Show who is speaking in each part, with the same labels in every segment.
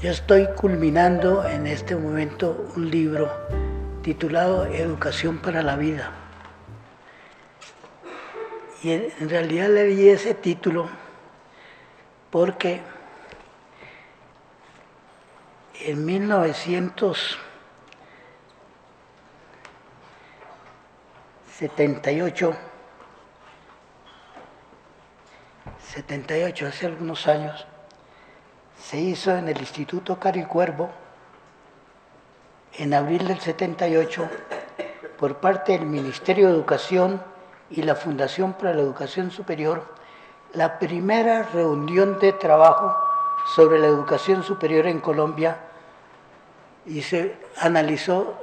Speaker 1: Yo estoy culminando en este momento un libro titulado Educación para la Vida. Y en realidad le di ese título porque en 1978, hace algunos años, se hizo en el Instituto Caricuervo, en abril del 78, por parte del Ministerio de Educación y la Fundación para la Educación Superior, la primera reunión de trabajo sobre la educación superior en Colombia, y se analizó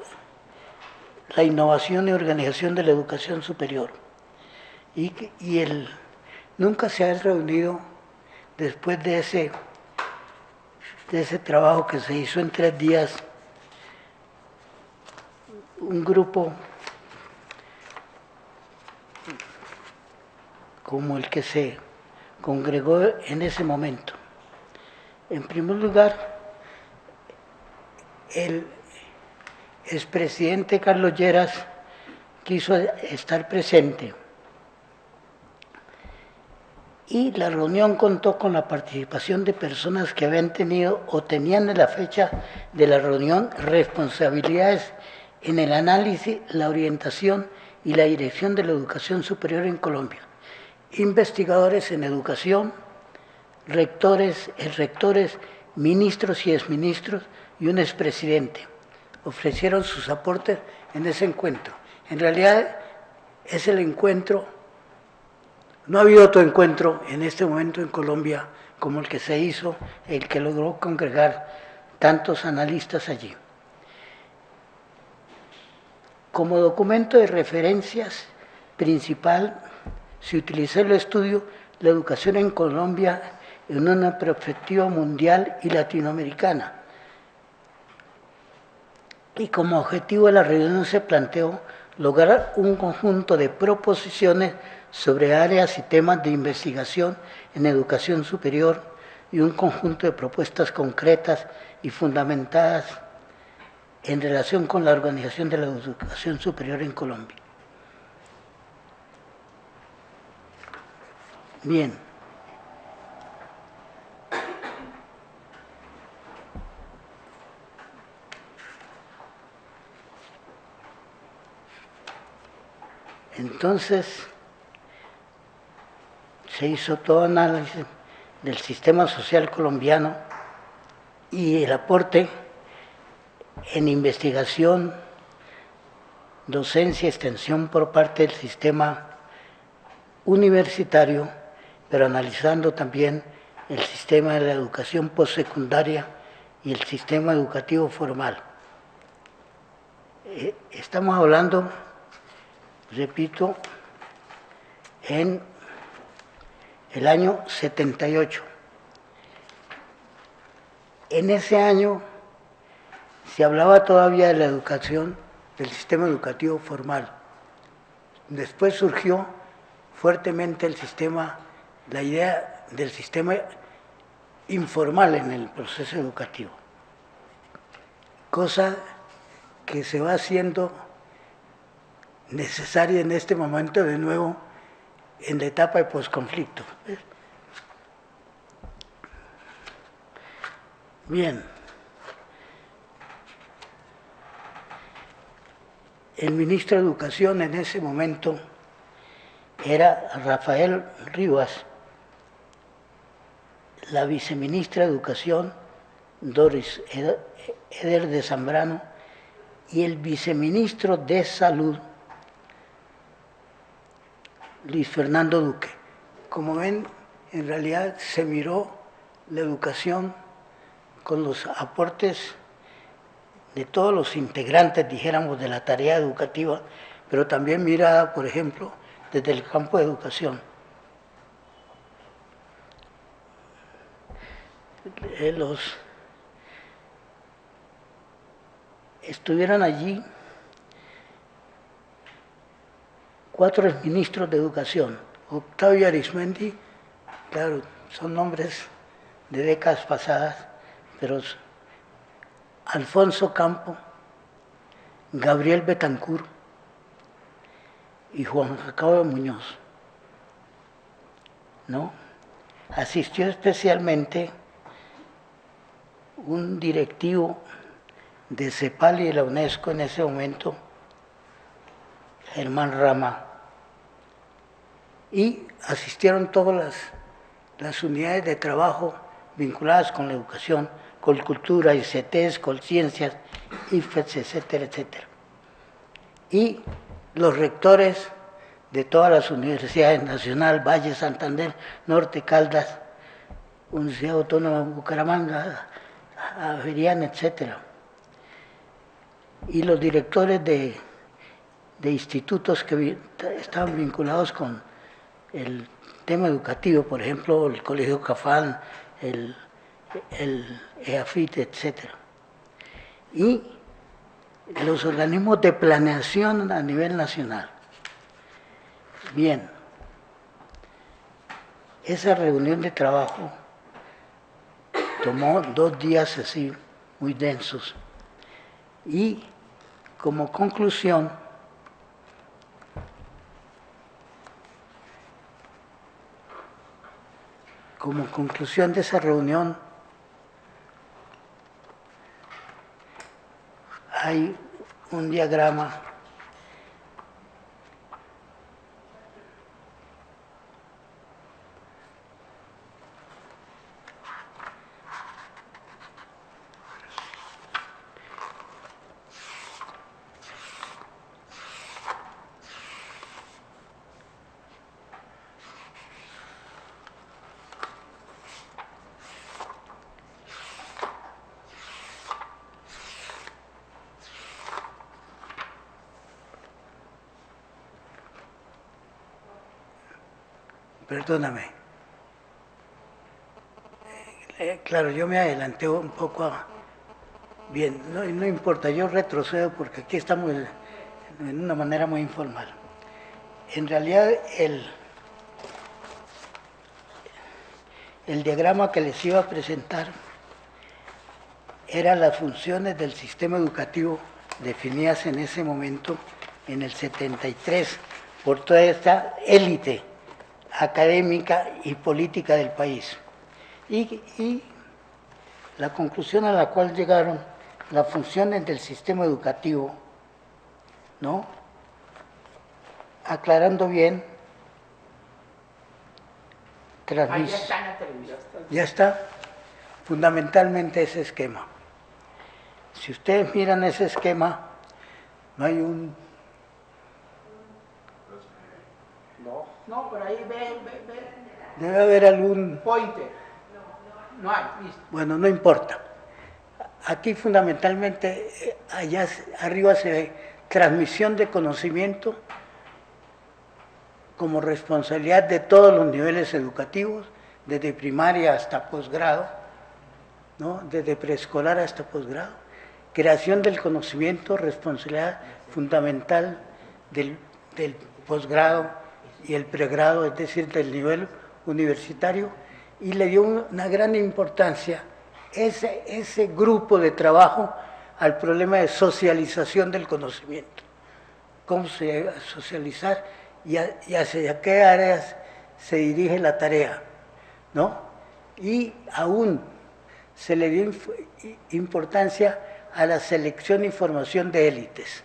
Speaker 1: la innovación y organización de la educación superior. Nunca se ha reunido después de ese trabajo que se hizo en 3 días, un grupo como el que se congregó en ese momento. En primer lugar, el expresidente Carlos Lleras quiso estar presente y la reunión contó con la participación de personas que habían tenido o tenían en la fecha de la reunión responsabilidades en el análisis, la orientación y la dirección de la educación superior en Colombia. Investigadores en educación, rectores, exrectores, ministros y exministros y un expresidente ofrecieron sus aportes en ese encuentro. En realidad es el encuentro, no ha habido otro encuentro en este momento en Colombia como el que se hizo, el que logró congregar tantos analistas allí. Como documento de referencias principal se utilizó el estudio La educación en Colombia en una perspectiva mundial y latinoamericana. Y como objetivo de la reunión se planteó lograr un conjunto de proposiciones sobre áreas y temas de investigación en educación superior y un conjunto de propuestas concretas y fundamentadas en relación con la organización de la educación superior en Colombia. Bien. Entonces, se hizo todo análisis del sistema social colombiano y el aporte en investigación, docencia, extensión por parte del sistema universitario, pero analizando también el sistema de la educación postsecundaria y el sistema educativo formal. Estamos hablando, repito, en el año 78. En ese año se hablaba todavía de la educación, del sistema educativo formal. Después surgió fuertemente la idea del sistema informal en el proceso educativo, cosa que se va haciendo necesaria en este momento de nuevo en la etapa de posconflicto. Bien. El ministro de Educación en ese momento era Rafael Rivas, la viceministra de Educación, Doris Eder de Zambrano, y el viceministro de Salud, Luis Fernando Duque. Como ven, en realidad se miró la educación con los aportes de todos los integrantes, dijéramos, de la tarea educativa, pero también mirada, por ejemplo, desde el campo de educación. Estuvieron allí 4 exministros de Educación. Octavio Arismendi, claro, son nombres de décadas pasadas, pero Alfonso Campo, Gabriel Betancur y Juan Jacobo Muñoz, ¿no? Asistió especialmente un directivo de CEPAL y de la UNESCO en ese momento, Germán Rama, y asistieron todas las unidades de trabajo vinculadas con la educación, con cultura, ICTs, con ciencias, IFES, etcétera, etcétera. Y los rectores de todas las universidades, Nacional, Valle, Santander, Norte, Caldas, Universidad Autónoma de Bucaramanga, Javeriana, etcétera. Y los directores de institutos que estaban vinculados con el tema educativo, por ejemplo, el Colegio Cafán, el EAFIT, etc. Y los organismos de planeación a nivel nacional. Bien, esa reunión de trabajo tomó 2 días así, muy densos, y como conclusión, de esa reunión, hay un diagrama perdóname. Claro, yo me adelanté un poco bien, no importa, yo retrocedo porque aquí estamos en una manera muy informal. En realidad, el diagrama que les iba a presentar eran las funciones del sistema educativo definidas en ese momento, en el 73, por toda esta élite académica y política del país. Y la conclusión a la cual llegaron, las funciones del sistema educativo, ¿no? Aclarando bien,
Speaker 2: Ahí ya está en la televisión.
Speaker 1: ya está, fundamentalmente ese esquema. Si ustedes miran ese esquema, no hay un...
Speaker 2: No, pero ahí ve.
Speaker 1: Debe haber algún...
Speaker 2: Pointer. No hay, listo.
Speaker 1: Bueno, no importa. Aquí fundamentalmente, allá arriba se ve transmisión de conocimiento como responsabilidad de todos los niveles educativos, desde primaria hasta posgrado, ¿no? Desde preescolar hasta posgrado. Creación del conocimiento, responsabilidad fundamental del posgrado y el pregrado, es decir, del nivel universitario, y le dio una gran importancia ese grupo de trabajo al problema de socialización del conocimiento. Cómo se va a socializar y hacia qué áreas se dirige la tarea, ¿no? Y aún se le dio importancia a la selección y formación de élites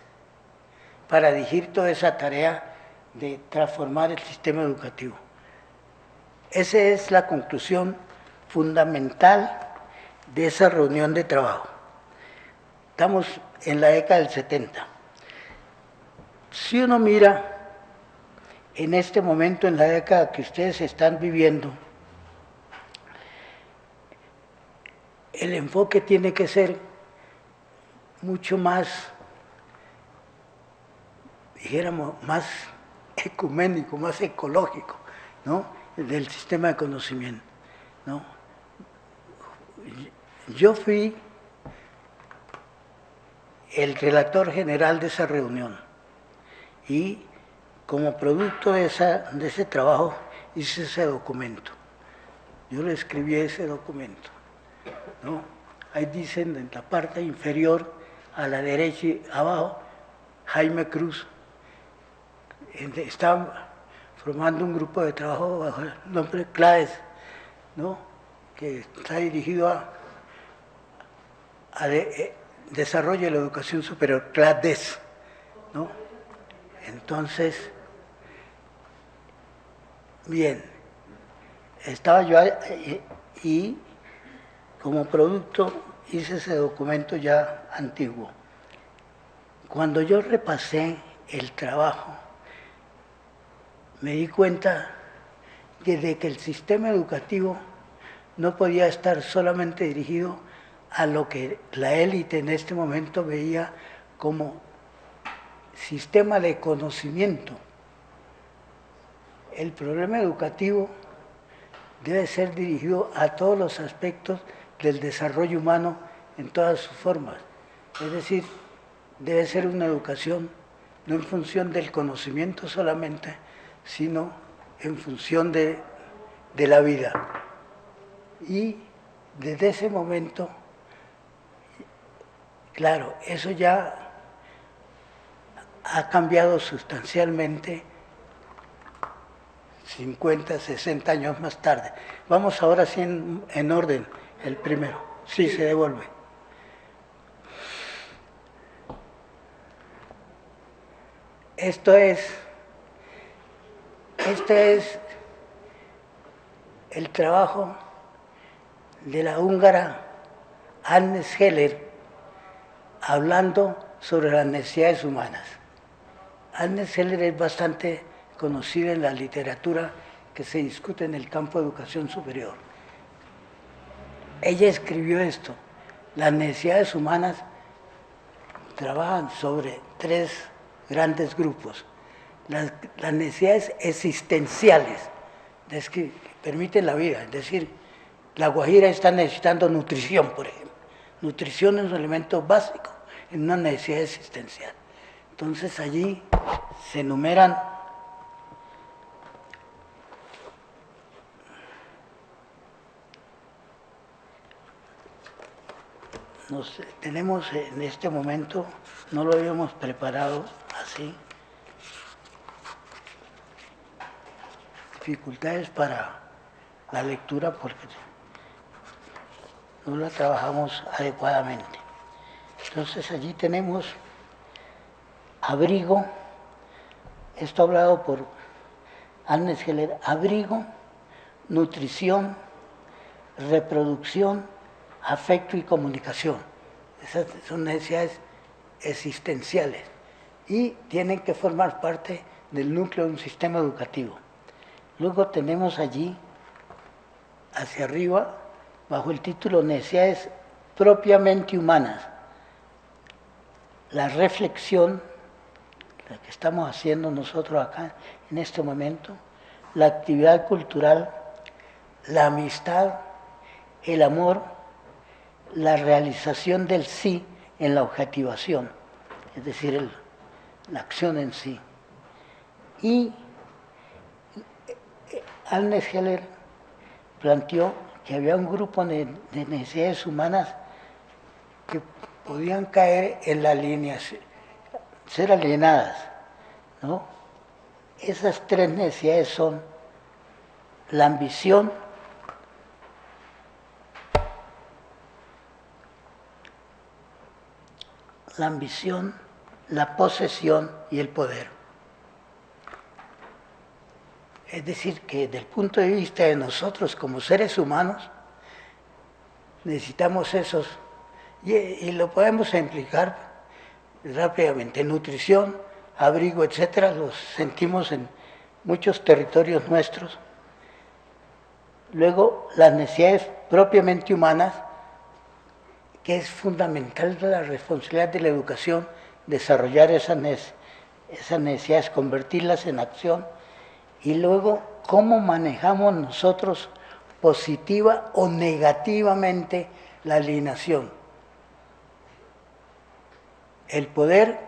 Speaker 1: para dirigir toda esa tarea de transformar el sistema educativo. Esa es la conclusión fundamental de esa reunión de trabajo. Estamos en la década del 70. Si uno mira en este momento, en la década que ustedes están viviendo, el enfoque tiene que ser mucho más, dijéramos, más ecuménico, más ecológico, ¿no? Del sistema de conocimiento, ¿no? Yo fui el relator general de esa reunión y como producto de ese trabajo hice ese documento. Yo le escribí ese documento, ¿no? ahí dicen en la parte inferior, a la derecha y abajo, Jaime Cruz. Está formando un grupo de trabajo bajo el nombre CLAES, ¿no? Que está dirigido a desarrollo de la educación superior, CLADES, ¿no? Entonces, bien, estaba yo y como producto hice ese documento ya antiguo. Cuando yo repasé el trabajo, me di cuenta de que el sistema educativo no podía estar solamente dirigido a lo que la élite en este momento veía como sistema de conocimiento. El problema educativo debe ser dirigido a todos los aspectos del desarrollo humano en todas sus formas. Es decir, debe ser una educación no en función del conocimiento solamente, sino en función de la vida. Y desde ese momento, claro, eso ya ha cambiado sustancialmente 50, 60 años más tarde. Vamos ahora sí en orden, el primero. Sí, se devuelve. Este es el trabajo de la húngara Agnes Heller hablando sobre las necesidades humanas. Agnes Heller es bastante conocida en la literatura que se discute en el campo de educación superior. Ella escribió esto: las necesidades humanas trabajan sobre tres grandes grupos. Las necesidades existenciales, que permiten la vida, es decir, la Guajira está necesitando nutrición, por ejemplo. Nutrición es un elemento básico en una necesidad existencial. Entonces allí se enumeran tenemos en este momento, no lo habíamos preparado así, dificultades para la lectura porque no la trabajamos adecuadamente. Entonces allí tenemos abrigo, esto hablado por Agnes Heller: abrigo, nutrición, reproducción, afecto y comunicación. Esas son necesidades existenciales y tienen que formar parte del núcleo de un sistema educativo. Luego tenemos allí, hacia arriba, bajo el título necesidades propiamente humanas, la reflexión, la que estamos haciendo nosotros acá en este momento, la actividad cultural, la amistad, el amor, la realización del sí en la objetivación, es decir, la acción en sí. Y Agnes Heller planteó que había un grupo de necesidades humanas que podían caer en la alineación, ser alienadas, ¿no? Esas tres necesidades son la ambición, la posesión y el poder. Es decir, que desde el punto de vista de nosotros como seres humanos, necesitamos esos, y lo podemos implicar rápidamente: nutrición, abrigo, etcétera, los sentimos en muchos territorios nuestros. Luego, las necesidades propiamente humanas, que es fundamental la responsabilidad de la educación, desarrollar esas necesidades, convertirlas en acción. Y luego, cómo manejamos nosotros positiva o negativamente la alienación. El poder,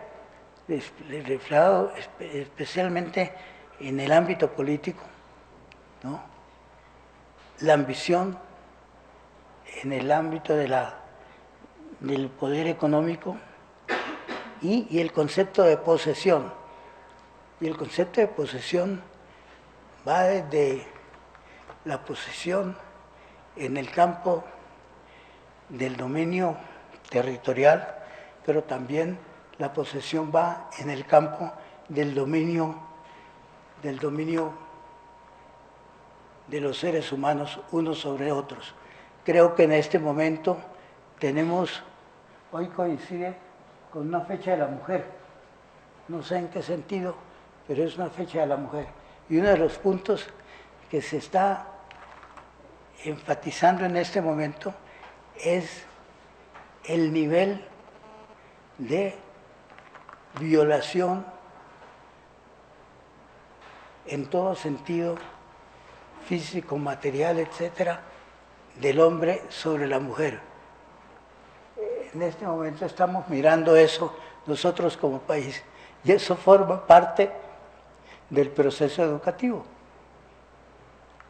Speaker 1: reflejado especialmente en el ámbito político, ¿no? La ambición en el ámbito de la del poder económico y el concepto de posesión. Y el concepto de posesión va desde la posesión en el campo del dominio territorial, pero también la posesión va en el campo del dominio de los seres humanos unos sobre otros. Creo que en este momento hoy coincide con una fecha de la mujer, no sé en qué sentido, pero es una fecha de la mujer. Y uno de los puntos que se está enfatizando en este momento es el nivel de violación en todo sentido, físico, material, etcétera, del hombre sobre la mujer. En este momento estamos mirando eso nosotros como país, y eso forma parte del proceso educativo,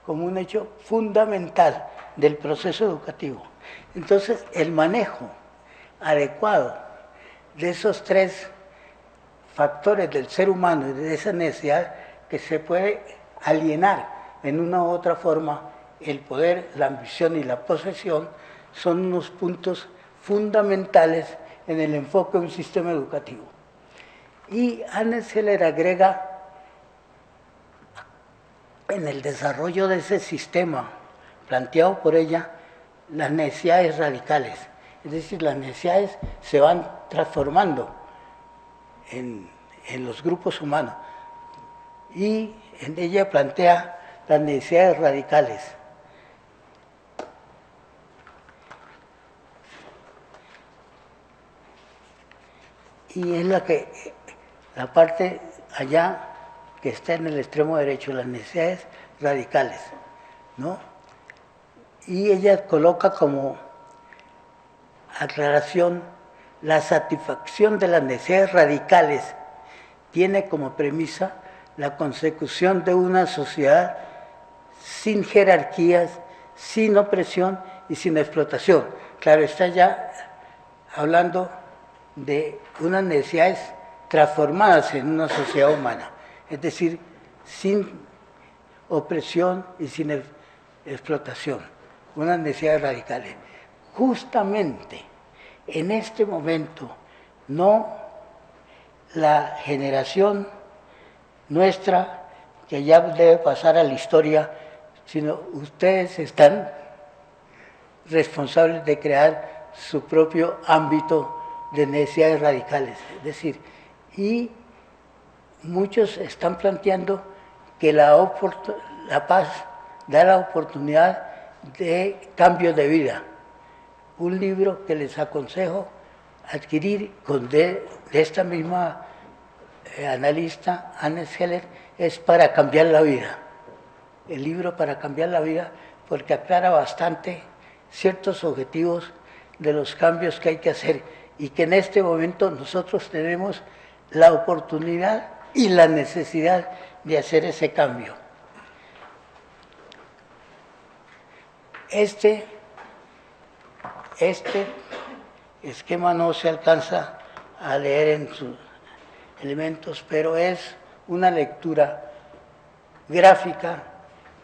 Speaker 1: como un hecho fundamental del proceso educativo. Entonces, el manejo adecuado de esos tres factores del ser humano y de esa necesidad que se puede alienar en una u otra forma, el poder, la ambición y la posesión, son unos puntos fundamentales en el enfoque de un sistema educativo. Y Anne Heller agrega en el desarrollo de ese sistema planteado por ella las necesidades radicales, es decir, las necesidades se van transformando en los grupos humanos, y en ella plantea las necesidades radicales. Y es la parte allá que está en el extremo derecho, las necesidades radicales, ¿no? Y ella coloca como aclaración: la satisfacción de las necesidades radicales tiene como premisa la consecución de una sociedad sin jerarquías, sin opresión y sin explotación. Claro, está ya hablando de unas necesidades transformadas en una sociedad humana, es decir, sin opresión y sin explotación, unas necesidades radicales. Justamente en este momento, no la generación nuestra, que ya debe pasar a la historia, sino ustedes están responsables de crear su propio ámbito de necesidades radicales. Es decir, y muchos están planteando que la paz da la oportunidad de cambio de vida. Un libro que les aconsejo adquirir de esta misma analista, Anne Heller, es Para cambiar la vida. El libro Para cambiar la vida, porque aclara bastante ciertos objetivos de los cambios que hay que hacer, y que en este momento nosotros tenemos la oportunidad y la necesidad de hacer ese cambio. Este esquema no se alcanza a leer en sus elementos, pero es una lectura gráfica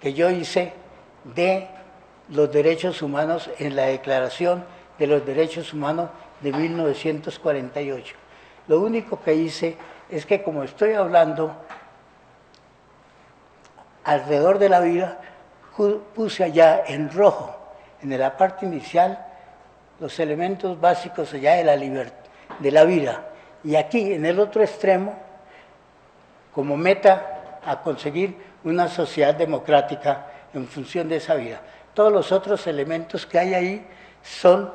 Speaker 1: que yo hice de los derechos humanos en la Declaración de los Derechos Humanos de 1948. Lo único que hice es que, como estoy hablando alrededor de la vida, puse allá en rojo, en la parte inicial, los elementos básicos allá de la libertad, de la vida. Y aquí, en el otro extremo, como meta a conseguir una sociedad democrática en función de esa vida. Todos los otros elementos que hay ahí son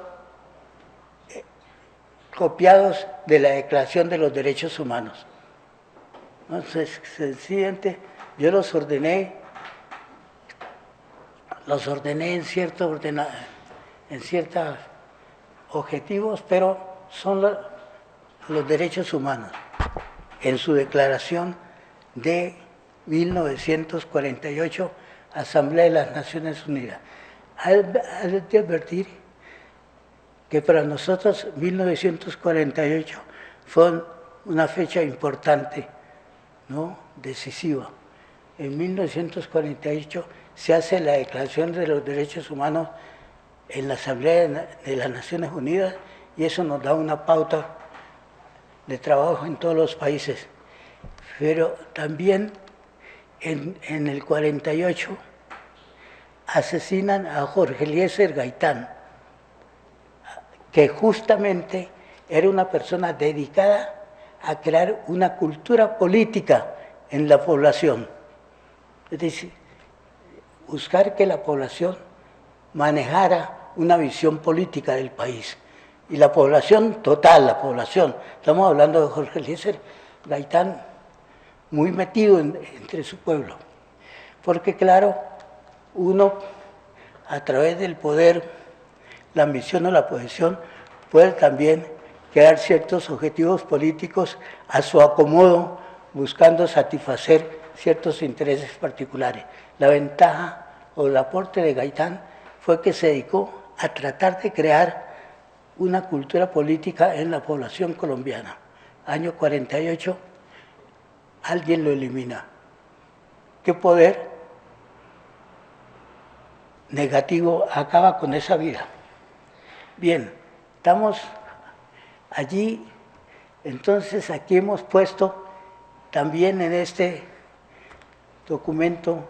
Speaker 1: copiados de la Declaración de los Derechos Humanos. Entonces, sencillamente, yo los ordené en ciertos objetivos, pero son los derechos humanos en su Declaración de 1948, Asamblea de las Naciones Unidas. Hay de advertir que para nosotros 1948 fue una fecha importante, ¿no? Decisiva. En 1948 se hace la Declaración de los Derechos Humanos en la Asamblea de las Naciones Unidas y eso nos da una pauta de trabajo en todos los países. Pero también en el 48 asesinan a Jorge Eliezer Gaitán, que justamente era una persona dedicada a crear una cultura política en la población. Es decir, buscar que la población manejara una visión política del país. Y la población total, la población, estamos hablando de Jorge Eliezer Gaitán, muy metido entre su pueblo. Porque claro, uno a través del poder, la ambición o la posesión, puede también crear ciertos objetivos políticos a su acomodo, buscando satisfacer ciertos intereses particulares. La ventaja o el aporte de Gaitán fue que se dedicó a tratar de crear una cultura política en la población colombiana. Año 48, alguien lo elimina. ¿Qué poder negativo acaba con esa vida? Bien, estamos allí, entonces aquí hemos puesto también en este documento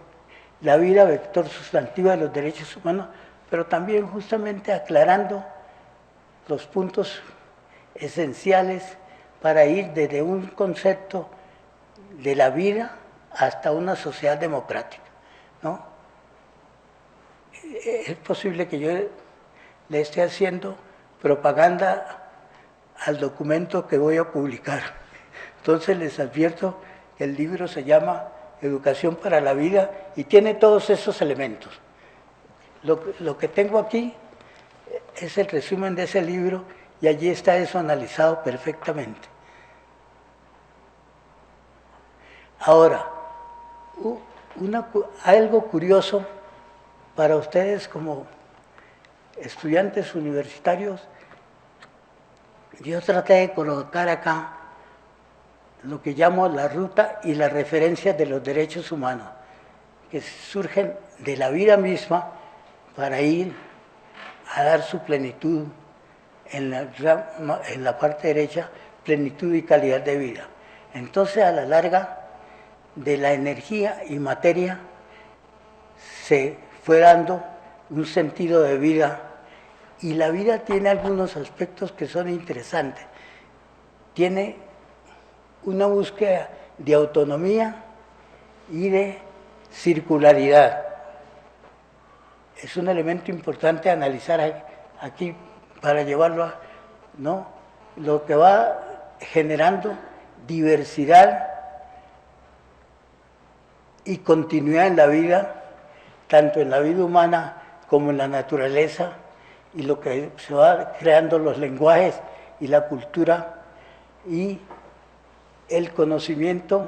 Speaker 1: la vida vector sustantiva de los derechos humanos, pero también justamente aclarando los puntos esenciales para ir desde un concepto de la vida hasta una sociedad democrática, ¿no? Es posible que yo le esté haciendo propaganda al documento que voy a publicar. Entonces les advierto que el libro se llama Educación para la Vida y tiene todos esos elementos. Lo que tengo aquí es el resumen de ese libro y allí está eso analizado perfectamente. Ahora, algo curioso para ustedes como estudiantes universitarios, yo traté de colocar acá lo que llamo la ruta y las referencias de los derechos humanos, que surgen de la vida misma para ir a dar su plenitud en la parte derecha, plenitud y calidad de vida. Entonces, a la larga, de la energía y materia se fue dando un sentido de vida y la vida tiene algunos aspectos que son interesantes. Tiene una búsqueda de autonomía y de circularidad. Es un elemento importante analizar aquí para llevarlo a, ¿no? Lo que va generando diversidad y continuidad en la vida, tanto en la vida humana como en la naturaleza, y lo que se va creando los lenguajes y la cultura y el conocimiento,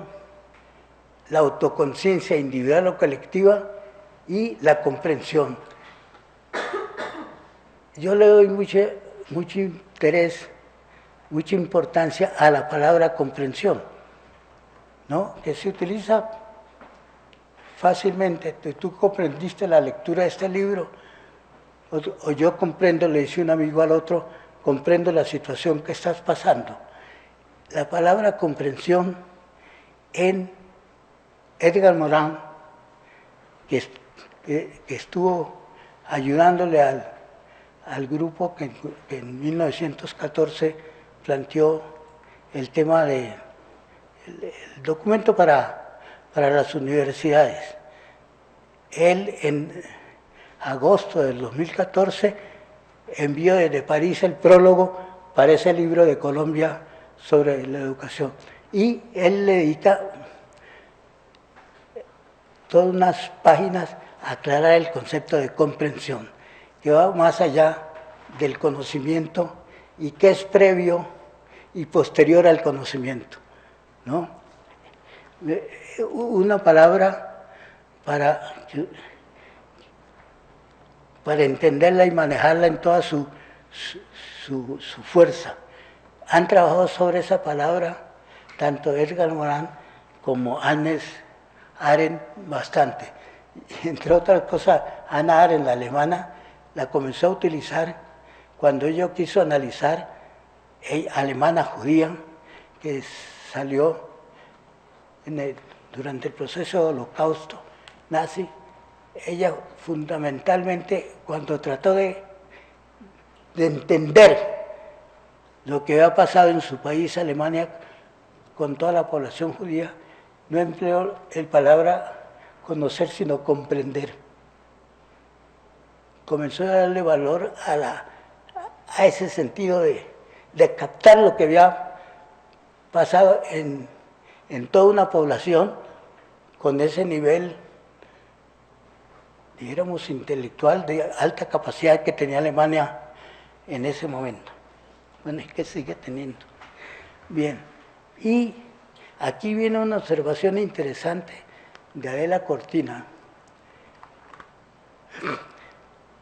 Speaker 1: la autoconciencia individual o colectiva y la comprensión. Yo le doy mucho interés, mucha importancia a la palabra comprensión, ¿no? Que se utiliza fácilmente. Tú comprendiste la lectura de este libro, o yo comprendo, le dice un amigo al otro, comprendo la situación que estás pasando. La palabra comprensión en Edgar Morin, que estuvo ayudándole al grupo que en 1914 planteó el tema del documento para las universidades. Él en agosto del 2014 envió desde París el prólogo para ese libro de Colombia sobre la educación. Y él le dedica todas unas páginas a aclarar el concepto de comprensión, que va más allá del conocimiento y que es previo y posterior al conocimiento, ¿no? Una palabra para entenderla y manejarla en toda su su fuerza. Han trabajado sobre esa palabra tanto Edgar Morin como Hannah Arendt bastante. Entre otras cosas, Hannah Arendt, la alemana, la comenzó a utilizar cuando ella quiso analizar alemana judía, que salió durante el proceso del Holocausto nazi. Ella fundamentalmente, cuando trató de entender lo que había pasado en su país, Alemania, con toda la población judía, no empleó el palabra conocer, sino comprender. Comenzó a darle valor a ese sentido de captar lo que había pasado en toda una población con ese nivel, dijéramos, intelectual de alta capacidad que tenía Alemania en ese momento. Bueno, es que sigue teniendo. Bien, y aquí viene una observación interesante de Adela Cortina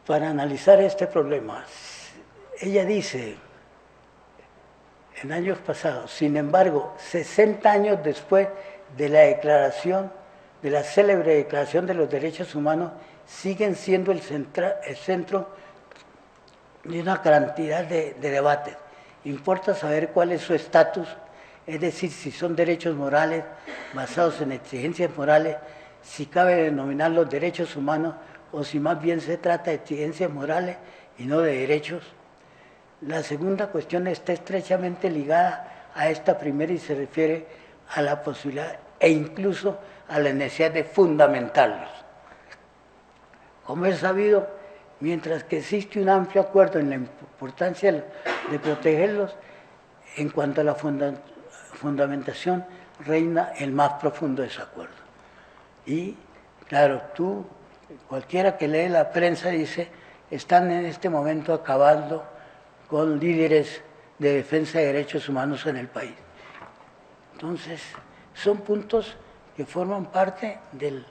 Speaker 1: para analizar este problema. Ella dice, en años pasados, sin embargo, 60 años después de la declaración, de la célebre Declaración de los Derechos Humanos, siguen siendo el centro de una cantidad de debates. Importa saber cuál es su estatus, es decir, si son derechos morales basados en exigencias morales, si cabe denominar derechos humanos o si más bien se trata de exigencias morales y no de derechos. La segunda cuestión está estrechamente ligada a esta primera y se refiere a la posibilidad e incluso a la necesidad de fundamentarlos. Como es sabido, mientras que existe un amplio acuerdo en la importancia de protegerlos, en cuanto a la fundamentación reina el más profundo desacuerdo. Y claro, cualquiera que lee la prensa dice, están en este momento acabando con líderes de defensa de derechos humanos en el país. Entonces, son puntos que forman parte de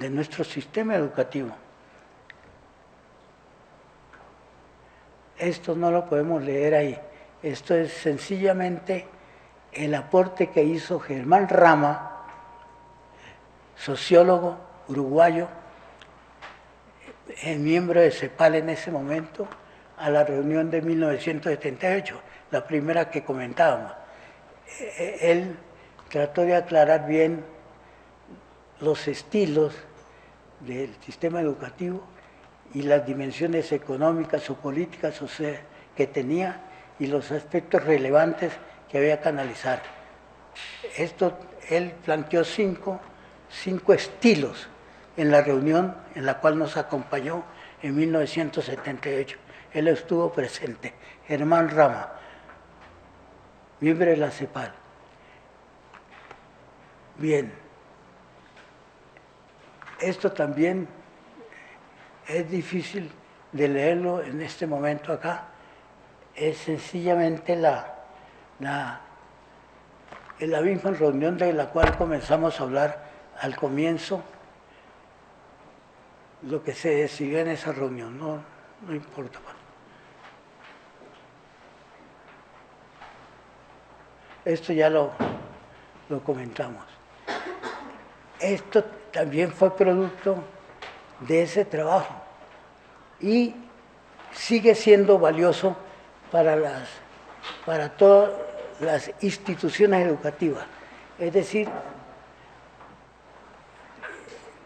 Speaker 1: nuestro sistema educativo. Esto no lo podemos leer ahí. Esto es sencillamente el aporte que hizo Germán Rama, sociólogo uruguayo, miembro de CEPAL en ese momento, a la reunión de 1978, la primera que comentábamos. Él trató de aclarar bien los estilos del sistema educativo y las dimensiones económicas o políticas que tenía y los aspectos relevantes que había que analizar. Él planteó cinco estilos en la reunión en la cual nos acompañó en 1978. Él estuvo presente, Germán Rama, miembro de la CEPAL. Bien, esto también es difícil de leerlo en este momento acá, es sencillamente la misma reunión de la cual comenzamos a hablar al comienzo, lo que se decidió en esa reunión, no importa. Esto ya lo comentamos. Esto también fue producto de ese trabajo y sigue siendo valioso para todas las instituciones educativas. Es decir,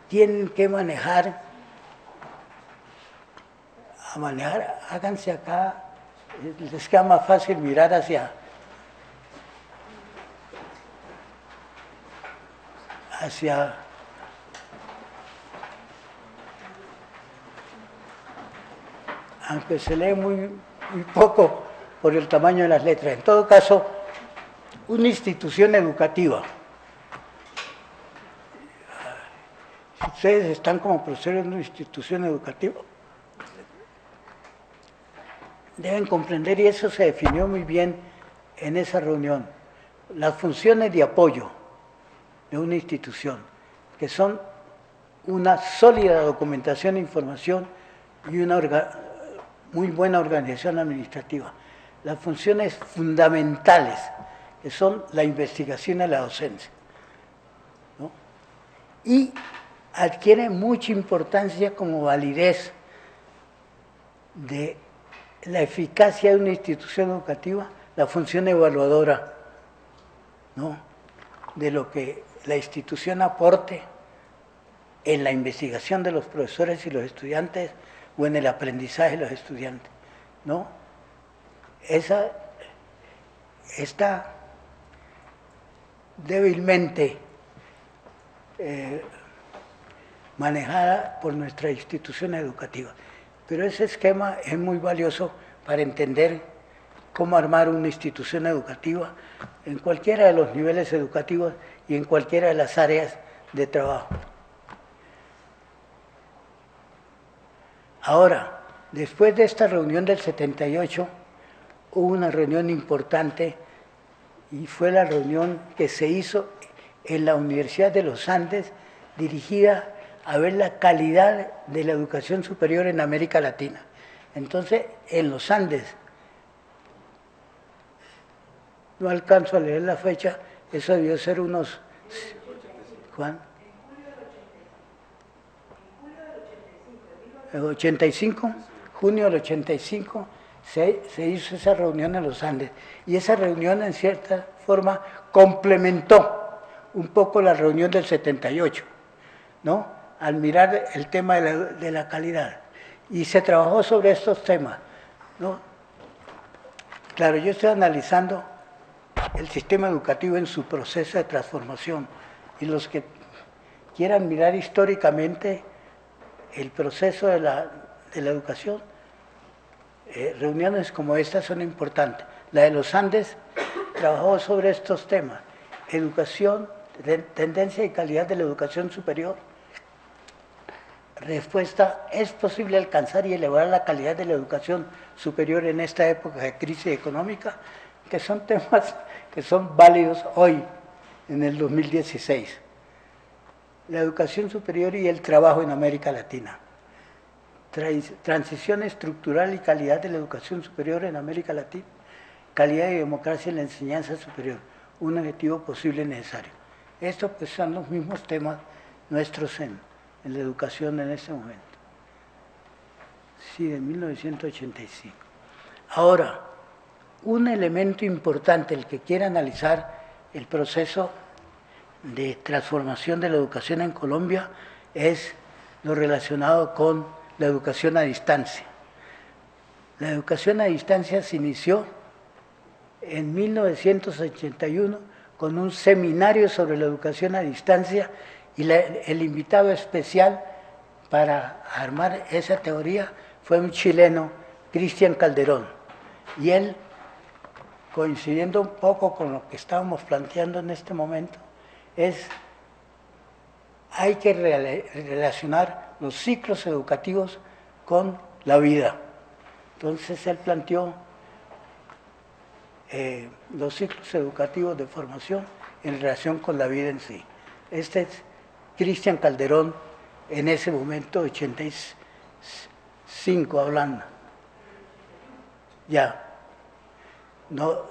Speaker 1: tienen que háganse acá, les queda más fácil mirar hacia aunque se lee muy poco por el tamaño de las letras. En todo caso, una institución educativa. Si ustedes están como profesores de una institución educativa, deben comprender, y eso se definió muy bien en esa reunión, las funciones de apoyo de una institución, que son una sólida documentación e información y una muy buena organización administrativa, las funciones fundamentales, que son la investigación y la docencia, ¿no? Y adquiere mucha importancia como validez de la eficacia de una institución educativa, la función evaluadora, ¿no?, de lo que la institución aporte en la investigación de los profesores y los estudiantes o en el aprendizaje de los estudiantes, ¿no? Esa está débilmente manejada por nuestra institución educativa. Pero ese esquema es muy valioso para entender cómo armar una institución educativa en cualquiera de los niveles educativos y en cualquiera de las áreas de trabajo. Ahora, después de esta reunión del 78, hubo una reunión importante y fue la reunión que se hizo en la Universidad de los Andes, dirigida a ver la calidad de la educación superior en América Latina. Entonces, en los Andes, no alcanzo a leer la fecha, eso debió ser unos... ¿Juan? ¿El 85? Junio del 85, se hizo esa reunión en los Andes. Y esa reunión, en cierta forma, complementó un poco la reunión del 78, ¿no?, al mirar el tema de la calidad. Y se trabajó sobre estos temas, ¿no? Claro, yo estoy analizando el sistema educativo en su proceso de transformación, y los que quieran mirar históricamente el proceso de la educación, reuniones como esta son importantes. La de los Andes trabajó sobre estos temas: educación, tendencia y calidad de la educación superior. Respuesta: ¿es posible alcanzar y elevar la calidad de la educación superior en esta época de crisis económica? Que son temas que son válidos hoy, en el 2016. La educación superior y el trabajo en América Latina. Transición estructural y calidad de la educación superior en América Latina. Calidad y democracia en la enseñanza superior. Un objetivo posible y necesario. Estos pues son los mismos temas nuestros en la educación en este momento. Sí, de 1985. Ahora, un elemento importante, el que quiera analizar el proceso de transformación de la educación en Colombia, es lo relacionado con la educación a distancia. La educación a distancia se inició en 1981 con un seminario sobre la educación a distancia, y el invitado especial para armar esa teoría fue un chileno, Cristian Calderón, y él, coincidiendo un poco con lo que estábamos planteando en este momento, hay que relacionar los ciclos educativos con la vida. Entonces él planteó los ciclos educativos de formación en relación con la vida en sí. Este es Cristian Calderón, en ese momento, 85 hablando. Ya. No,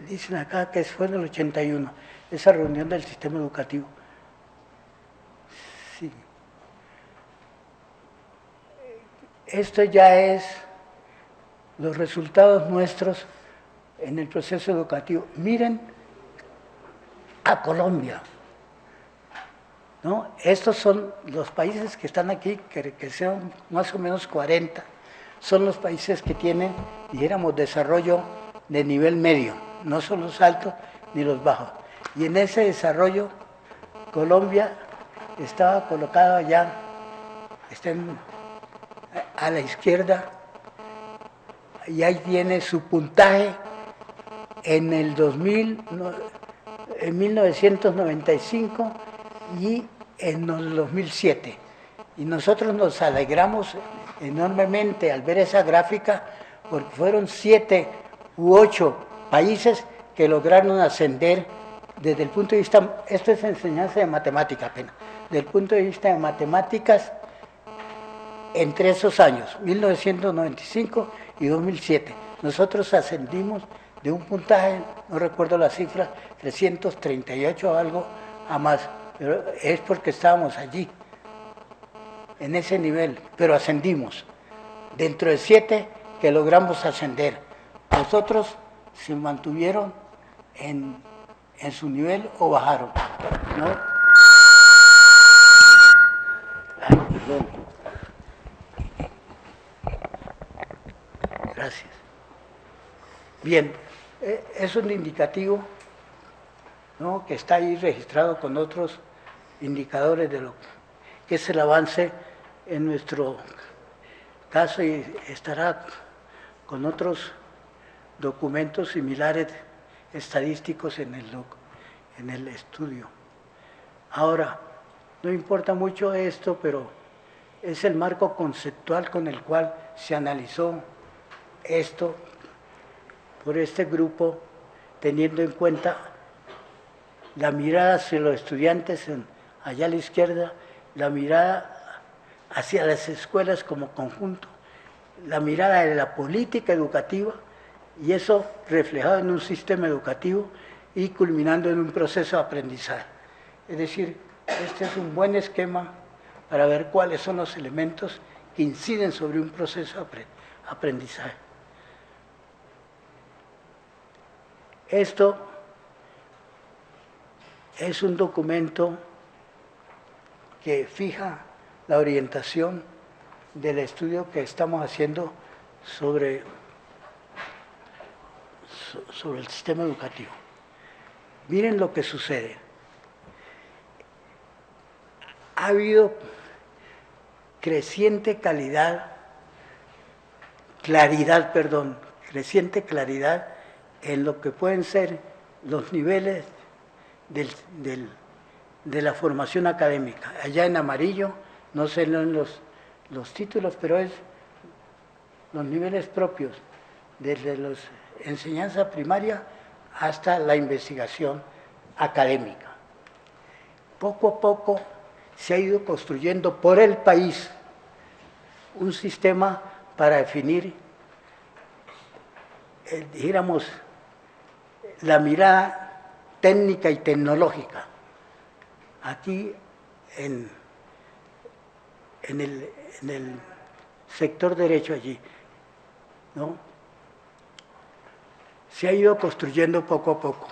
Speaker 1: dicen acá que fue en el 81, esa reunión del sistema educativo. Sí. Esto ya es los resultados nuestros en el proceso educativo. Miren a Colombia, ¿no? Estos son los países que están aquí, que son más o menos 40, son los países que tienen, dijéramos, desarrollo de nivel medio, no son los altos ni los bajos. Y en ese desarrollo, Colombia estaba colocado allá, está a la izquierda, y ahí tiene su puntaje en el 2000, en 1995 y en el 2007. Y nosotros nos alegramos enormemente al ver esa gráfica, porque fueron 7 u 8 países que lograron ascender desde el punto de vista, esto es enseñanza de matemática apenas, desde el punto de vista de matemáticas, entre esos años, 1995 y 2007. Nosotros ascendimos de un puntaje, no recuerdo la cifra, 338 o algo a más, pero es porque estábamos allí, en ese nivel, pero ascendimos. Dentro de 7 que logramos ascender, los otros se mantuvieron en su nivel o bajaron, ¿no? Ay, perdón. Gracias. Bien, es un indicativo, ¿no?, que está ahí registrado con otros indicadores de lo que es el avance en nuestro caso y estará con otros documentos similares estadísticos en el estudio. Ahora, no importa mucho esto, pero es el marco conceptual con el cual se analizó esto por este grupo, teniendo en cuenta la mirada hacia los estudiantes allá a la izquierda, la mirada hacia las escuelas como conjunto, la mirada de la política educativa, y eso reflejado en un sistema educativo y culminando en un proceso de aprendizaje. Es decir, este es un buen esquema para ver cuáles son los elementos que inciden sobre un proceso de aprendizaje. Esto es un documento que fija la orientación del estudio que estamos haciendo sobre el sistema educativo. Miren lo que sucede. Ha habido creciente claridad en lo que pueden ser los niveles de la formación académica. Allá en amarillo, no sé los títulos, pero es los niveles propios, desde la enseñanza primaria hasta la investigación académica. Poco a poco se ha ido construyendo por el país un sistema para definir, dijéramos, la mirada técnica y tecnológica. Aquí en el sector derecho allí, ¿no? Se ha ido construyendo poco a poco.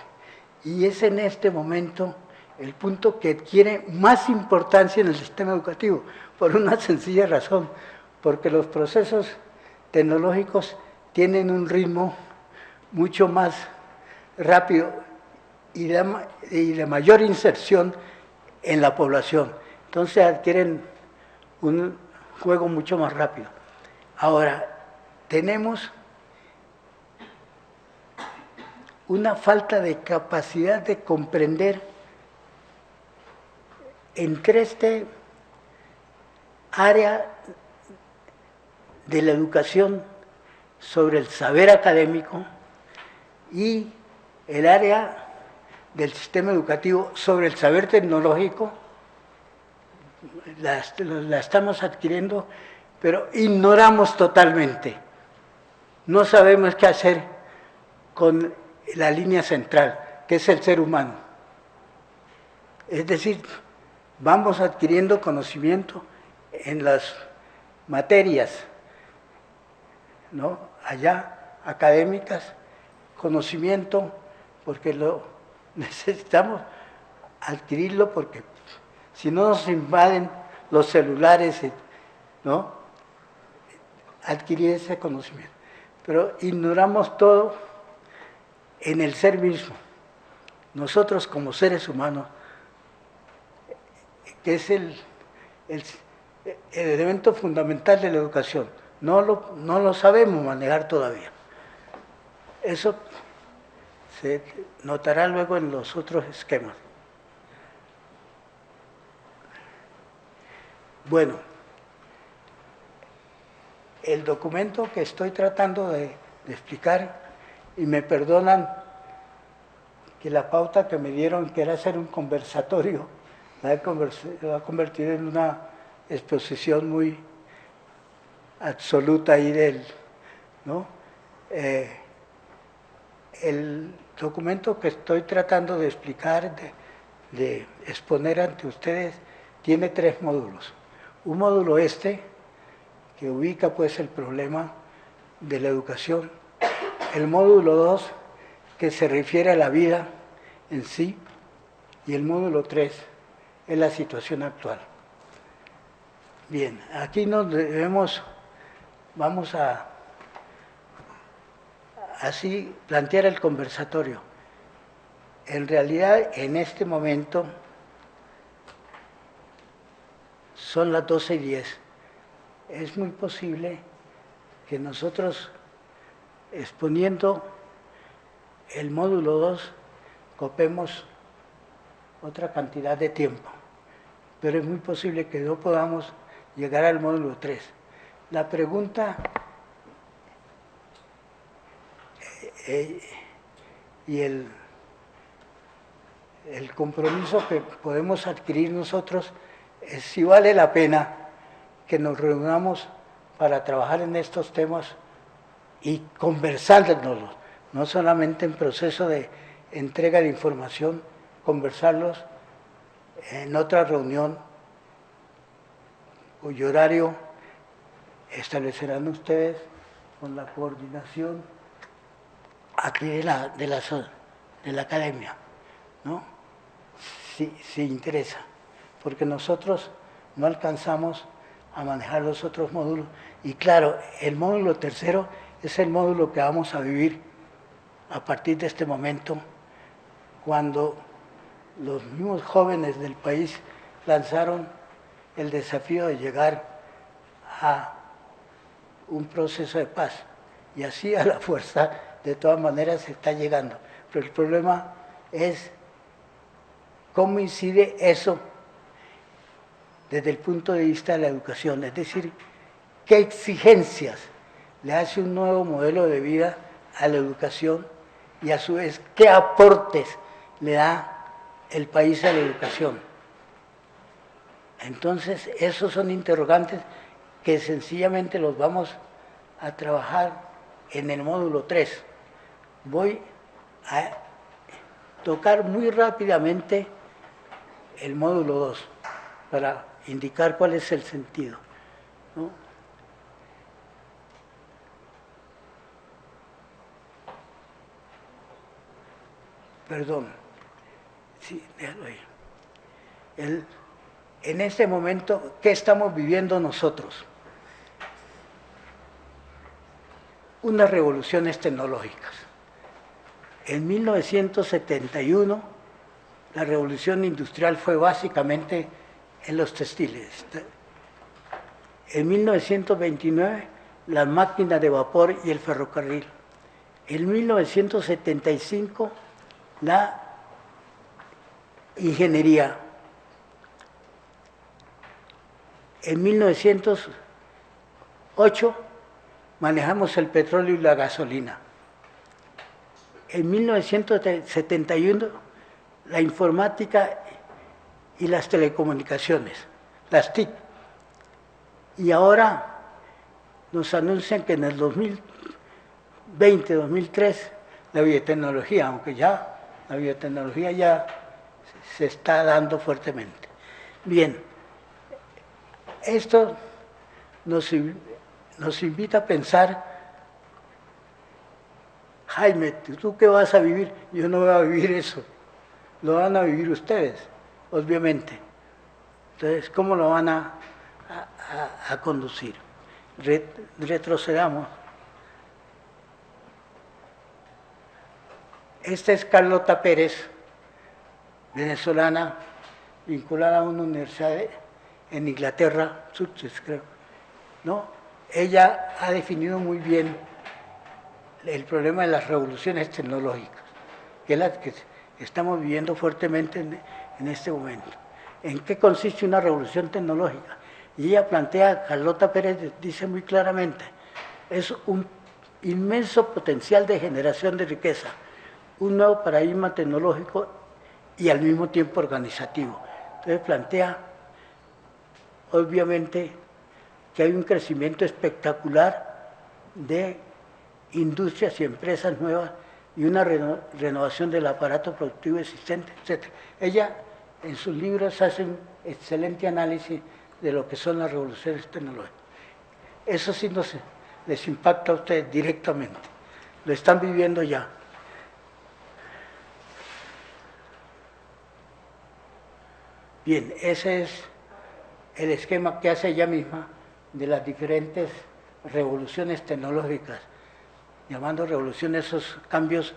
Speaker 1: Y es en este momento el punto que adquiere más importancia en el sistema educativo, por una sencilla razón, porque los procesos tecnológicos tienen un ritmo mucho más rápido y de mayor inserción en la población. Entonces adquieren un juego mucho más rápido. Ahora, tenemos una falta de capacidad de comprender entre este área de la educación sobre el saber académico y el área del sistema educativo sobre el saber tecnológico. La estamos adquiriendo, pero ignoramos totalmente. No sabemos qué hacer con la línea central, que es el ser humano. Es decir, vamos adquiriendo conocimiento en las materias, ¿no?, allá académicas, conocimiento, porque lo necesitamos adquirirlo, porque si no nos invaden los celulares, ¿no?, adquirir ese conocimiento. Pero ignoramos todo en el ser mismo. Nosotros como seres humanos, que es el elemento fundamental de la educación, no lo sabemos manejar todavía. Eso se notará luego en los otros esquemas. Bueno, el documento que estoy tratando de explicar, y me perdonan que la pauta que me dieron, que era hacer un conversatorio, la he convertido en una exposición muy absoluta ahí ¿no? El documento que estoy tratando de explicar, de exponer ante ustedes, tiene 3 módulos. Un módulo que ubica pues el problema de la educación. El módulo 2, que se refiere a la vida en sí. Y el módulo 3 es la situación actual. Bien, aquí vamos a así plantear el conversatorio. En realidad, en este momento, son las 12:10. Es muy posible que nosotros, exponiendo el módulo 2, copemos otra cantidad de tiempo, pero es muy posible que no podamos llegar al módulo 3. La pregunta y el compromiso que podemos adquirir nosotros es si vale la pena que nos reunamos para trabajar en estos temas y conversárnoslos, no solamente en proceso de entrega de información, conversarlos en otra reunión cuyo horario establecerán ustedes con la coordinación aquí de la academia, ¿no? Si interesa, porque nosotros no alcanzamos a manejar los otros módulos. Y claro, el módulo 3 es el módulo que vamos a vivir a partir de este momento, cuando los mismos jóvenes del país lanzaron el desafío de llegar a un proceso de paz. Y así a la fuerza, de todas maneras, se está llegando. Pero el problema es cómo incide eso desde el punto de vista de la educación, es decir, qué exigencias le hace un nuevo modelo de vida a la educación y a su vez qué aportes le da el país a la educación. Entonces, esos son interrogantes que sencillamente los vamos a trabajar en el módulo 3. Voy a tocar muy rápidamente el módulo 2 para indicar cuál es el sentido, ¿no? Perdón, sí, déjalo ahí. En este momento, ¿qué estamos viviendo nosotros? Unas revoluciones tecnológicas. En 1971, la revolución industrial fue básicamente en los textiles. En 1929, las máquinas de vapor y el ferrocarril. En 1975, la ingeniería. En 1908 manejamos el petróleo y la gasolina. En 1971 la informática y las telecomunicaciones, las TIC. Y ahora nos anuncian que en el 2020, 2003, la biotecnología, aunque ya la biotecnología ya se está dando fuertemente. Bien. Esto nos invita a pensar, Jaime, ¿tú qué vas a vivir? Yo no voy a vivir eso, lo van a vivir ustedes, obviamente. Entonces, ¿cómo lo van a conducir? Retrocedamos. Esta es Carlota Pérez, venezolana, vinculada a una universidad en Inglaterra, Sussex creo, ¿no? Ella ha definido muy bien el problema de las revoluciones tecnológicas, que es la que estamos viviendo fuertemente en este momento. ¿En qué consiste una revolución tecnológica? Y ella plantea, Carlota Pérez dice muy claramente, es un inmenso potencial de generación de riqueza, un nuevo paradigma tecnológico y al mismo tiempo organizativo. Entonces plantea, obviamente, que hay un crecimiento espectacular de industrias y empresas nuevas y una renovación del aparato productivo existente, etc. Ella en sus libros hace un excelente análisis de lo que son las revoluciones tecnológicas. Eso sí les impacta a ustedes directamente, lo están viviendo ya. Bien, ese es el esquema que hace ella misma de las diferentes revoluciones tecnológicas, llamando revoluciones esos cambios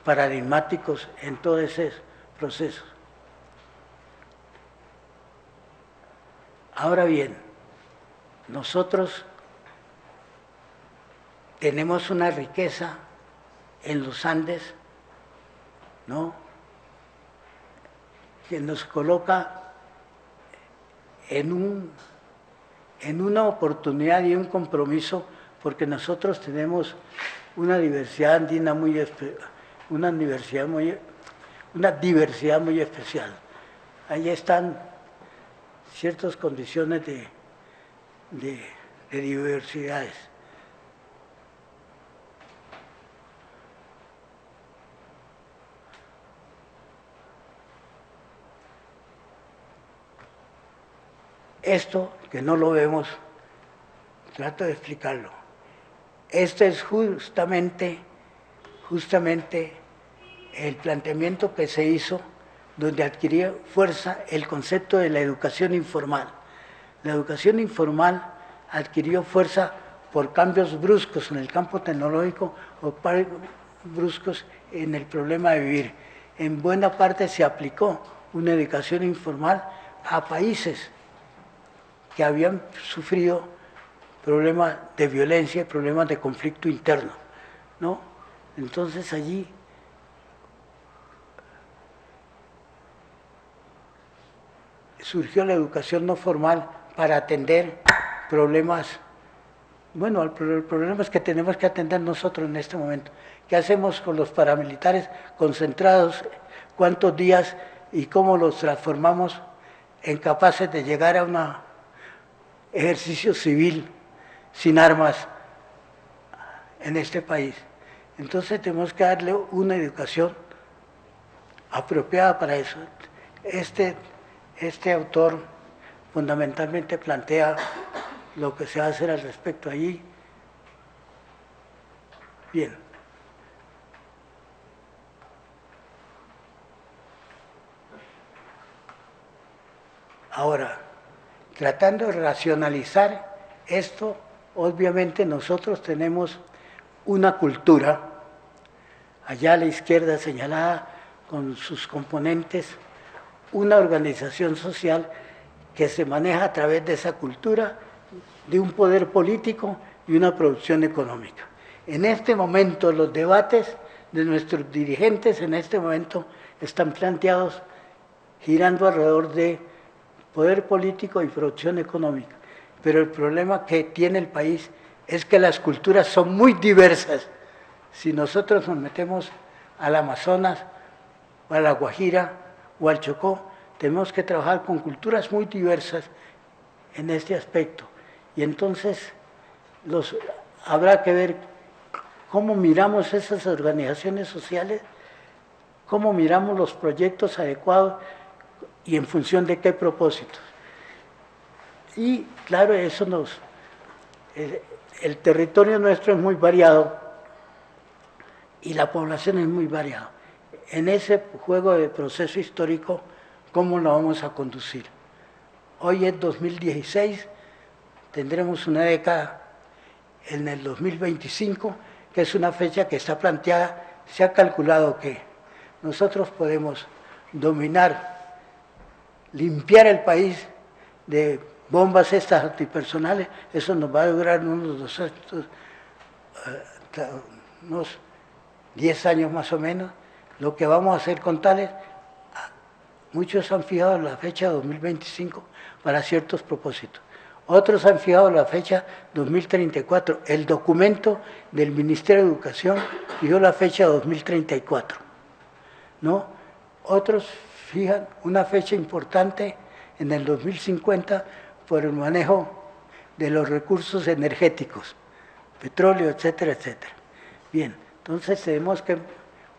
Speaker 1: paradigmáticos en todos esos procesos. Ahora bien, nosotros tenemos una riqueza en los Andes, ¿no?, que nos coloca en una oportunidad y un compromiso, porque nosotros tenemos una diversidad andina una diversidad muy especial. Ahí están ciertas condiciones de diversidades. Esto, que no lo vemos, trato de explicarlo. Este es justamente el planteamiento que se hizo donde adquirió fuerza el concepto de la educación informal. La educación informal adquirió fuerza por cambios bruscos en el campo tecnológico o bruscos en el problema de vivir. En buena parte se aplicó una educación informal a países que habían sufrido problemas de violencia, problemas de conflicto interno, ¿no? Entonces allí surgió la educación no formal para atender problemas, bueno, el problema es que tenemos que atender nosotros en este momento. ¿Qué hacemos con los paramilitares concentrados? ¿Cuántos días y cómo los transformamos en capaces de llegar a un ejercicio civil sin armas en este país? Entonces tenemos que darle una educación apropiada para eso. Este autor fundamentalmente plantea lo que se va a hacer al respecto allí. Bien. Ahora, tratando de racionalizar esto, obviamente nosotros tenemos una cultura, allá a la izquierda señalada con sus componentes, una organización social que se maneja a través de esa cultura, de un poder político y una producción económica. En este momento los debates de nuestros dirigentes en este momento están planteados girando alrededor de poder político y producción económica. Pero el problema que tiene el país es que las culturas son muy diversas. Si nosotros nos metemos al Amazonas, o a la Guajira, o al Chocó, tenemos que trabajar con culturas muy diversas en este aspecto. Y entonces habrá que ver cómo miramos esas organizaciones sociales, cómo miramos los proyectos adecuados y en función de qué propósitos. Y claro, el territorio nuestro es muy variado y la población es muy variada. En ese juego de proceso histórico, ¿cómo lo vamos a conducir? Hoy es 2016, tendremos una década en el 2025, que es una fecha que está planteada. Se ha calculado que nosotros podemos dominar, limpiar el país de bombas estas antipersonales. Eso nos va a durar unos 10 años más o menos. Lo que vamos a hacer con tales, muchos han fijado la fecha 2025 para ciertos propósitos. Otros han fijado la fecha 2034. El documento del Ministerio de Educación fijó la fecha 2034, ¿no? Otros fijan una fecha importante en el 2050 por el manejo de los recursos energéticos, petróleo, etcétera, etcétera. Bien, entonces tenemos que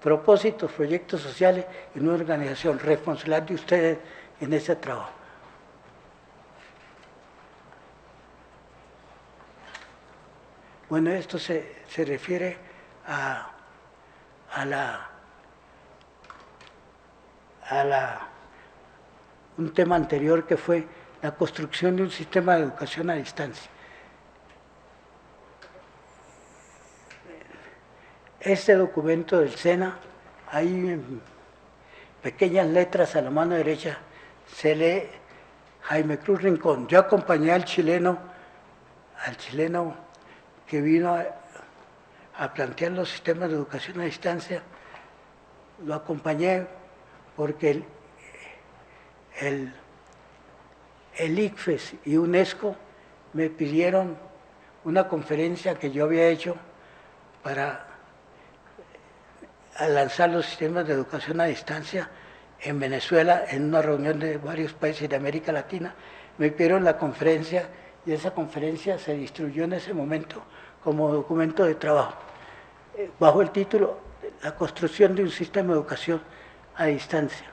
Speaker 1: propósitos, proyectos sociales y una organización, responsabilidad de ustedes en ese trabajo. Bueno, esto se refiere a un tema anterior que fue la construcción de un sistema de educación a distancia. Este documento del SENA, ahí en pequeñas letras a la mano derecha, se lee Jaime Cruz Rincón. Yo acompañé al chileno que vino a plantear los sistemas de educación a distancia, lo acompañé porque el ICFES y UNESCO me pidieron una conferencia que yo había hecho para lanzar los sistemas de educación a distancia en Venezuela, en una reunión de varios países de América Latina. Me pidieron la conferencia y esa conferencia se distribuyó en ese momento como documento de trabajo, bajo el título La construcción de un sistema de educación a distancia.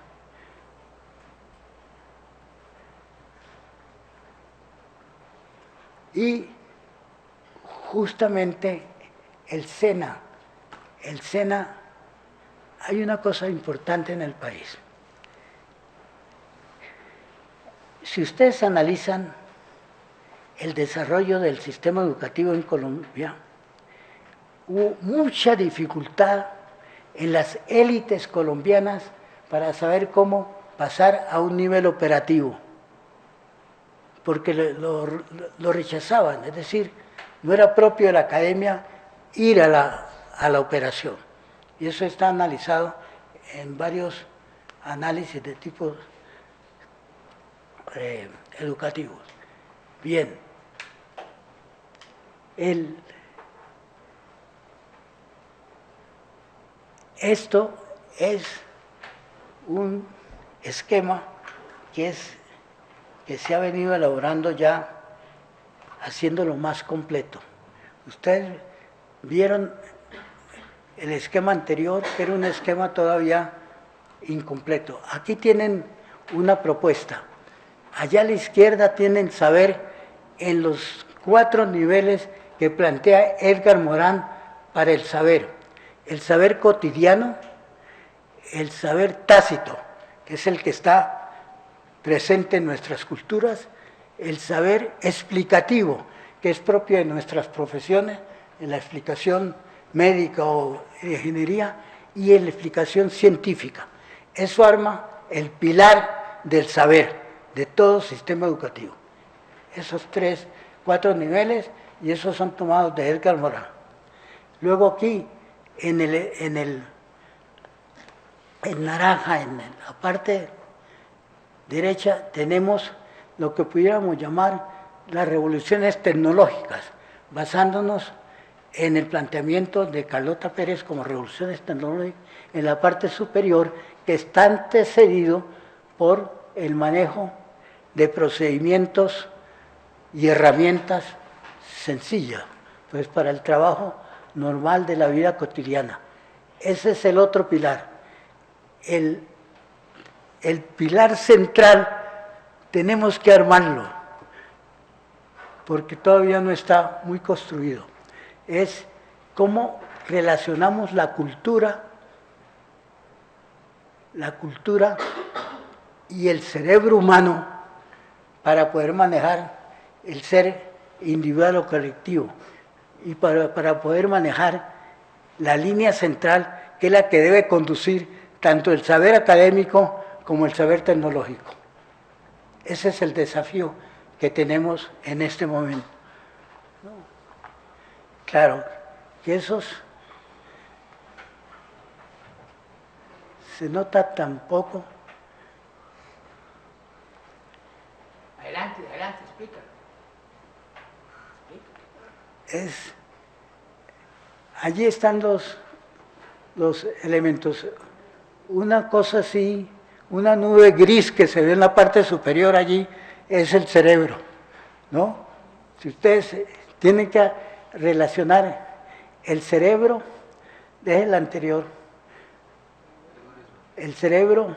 Speaker 1: Y justamente el SENA, hay una cosa importante en el país. Si ustedes analizan el desarrollo del sistema educativo en Colombia, hubo mucha dificultad en las élites colombianas para saber cómo pasar a un nivel operativo, porque lo rechazaban, es decir, no era propio de la academia ir a la operación. Y eso está analizado en varios análisis de tipo educativos. Bien, esto es un esquema que se ha venido elaborando ya, haciéndolo más completo. Ustedes vieron el esquema anterior, que era un esquema todavía incompleto. Aquí tienen una propuesta. Allá a la izquierda tienen saber en los 4 niveles que plantea Edgar Morin para el saber cotidiano, el saber tácito, que es el que está presente en nuestras culturas, el saber explicativo, que es propio de nuestras profesiones, en la explicación médica o de ingeniería, y en la explicación científica. Eso arma el pilar del saber de todo sistema educativo. Esos 4 niveles, y esos son tomados de Edgar Morin. Luego aquí, en naranja, en la parte derecha, tenemos lo que pudiéramos llamar las revoluciones tecnológicas, basándonos en el planteamiento de Carlota Pérez como revoluciones tecnológicas en la parte superior, que está antecedido por el manejo de procedimientos y herramientas sencillas, pues para el trabajo normal de la vida cotidiana. Ese es el otro pilar. El pilar central tenemos que armarlo, porque todavía no está muy construido. Es cómo relacionamos la cultura y el cerebro humano para poder manejar el ser individual o colectivo, y para poder manejar la línea central, que es la que debe conducir tanto el saber académico como el saber tecnológico. Ese es el desafío que tenemos en este momento. Claro, que esos se nota tan poco.
Speaker 2: Adelante, explica.
Speaker 1: Allí están los elementos. Una cosa así, una nube gris que se ve en la parte superior allí, es el cerebro, ¿no? Si ustedes tienen que relacionar el cerebro, desde el anterior, el cerebro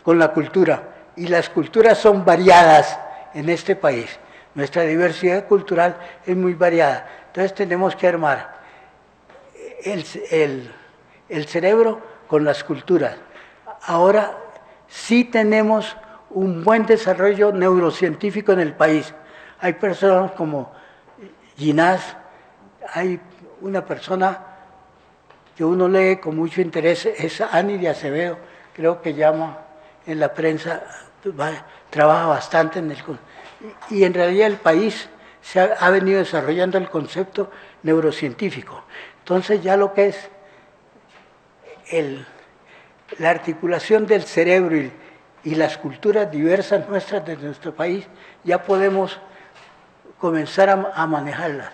Speaker 1: con la cultura, y las culturas son variadas en este país. Nuestra diversidad cultural es muy variada. Entonces tenemos que armar el cerebro con las culturas. Ahora sí tenemos un buen desarrollo neurocientífico en el país. Hay personas como Ginás, hay una persona que uno lee con mucho interés, es Ani de Acevedo, creo que llama en la prensa, trabaja bastante en el... Y en realidad el país ha venido desarrollando el concepto neurocientífico. Entonces ya lo que es la articulación del cerebro y las culturas diversas nuestras de nuestro país, ya podemos comenzar a manejarlas.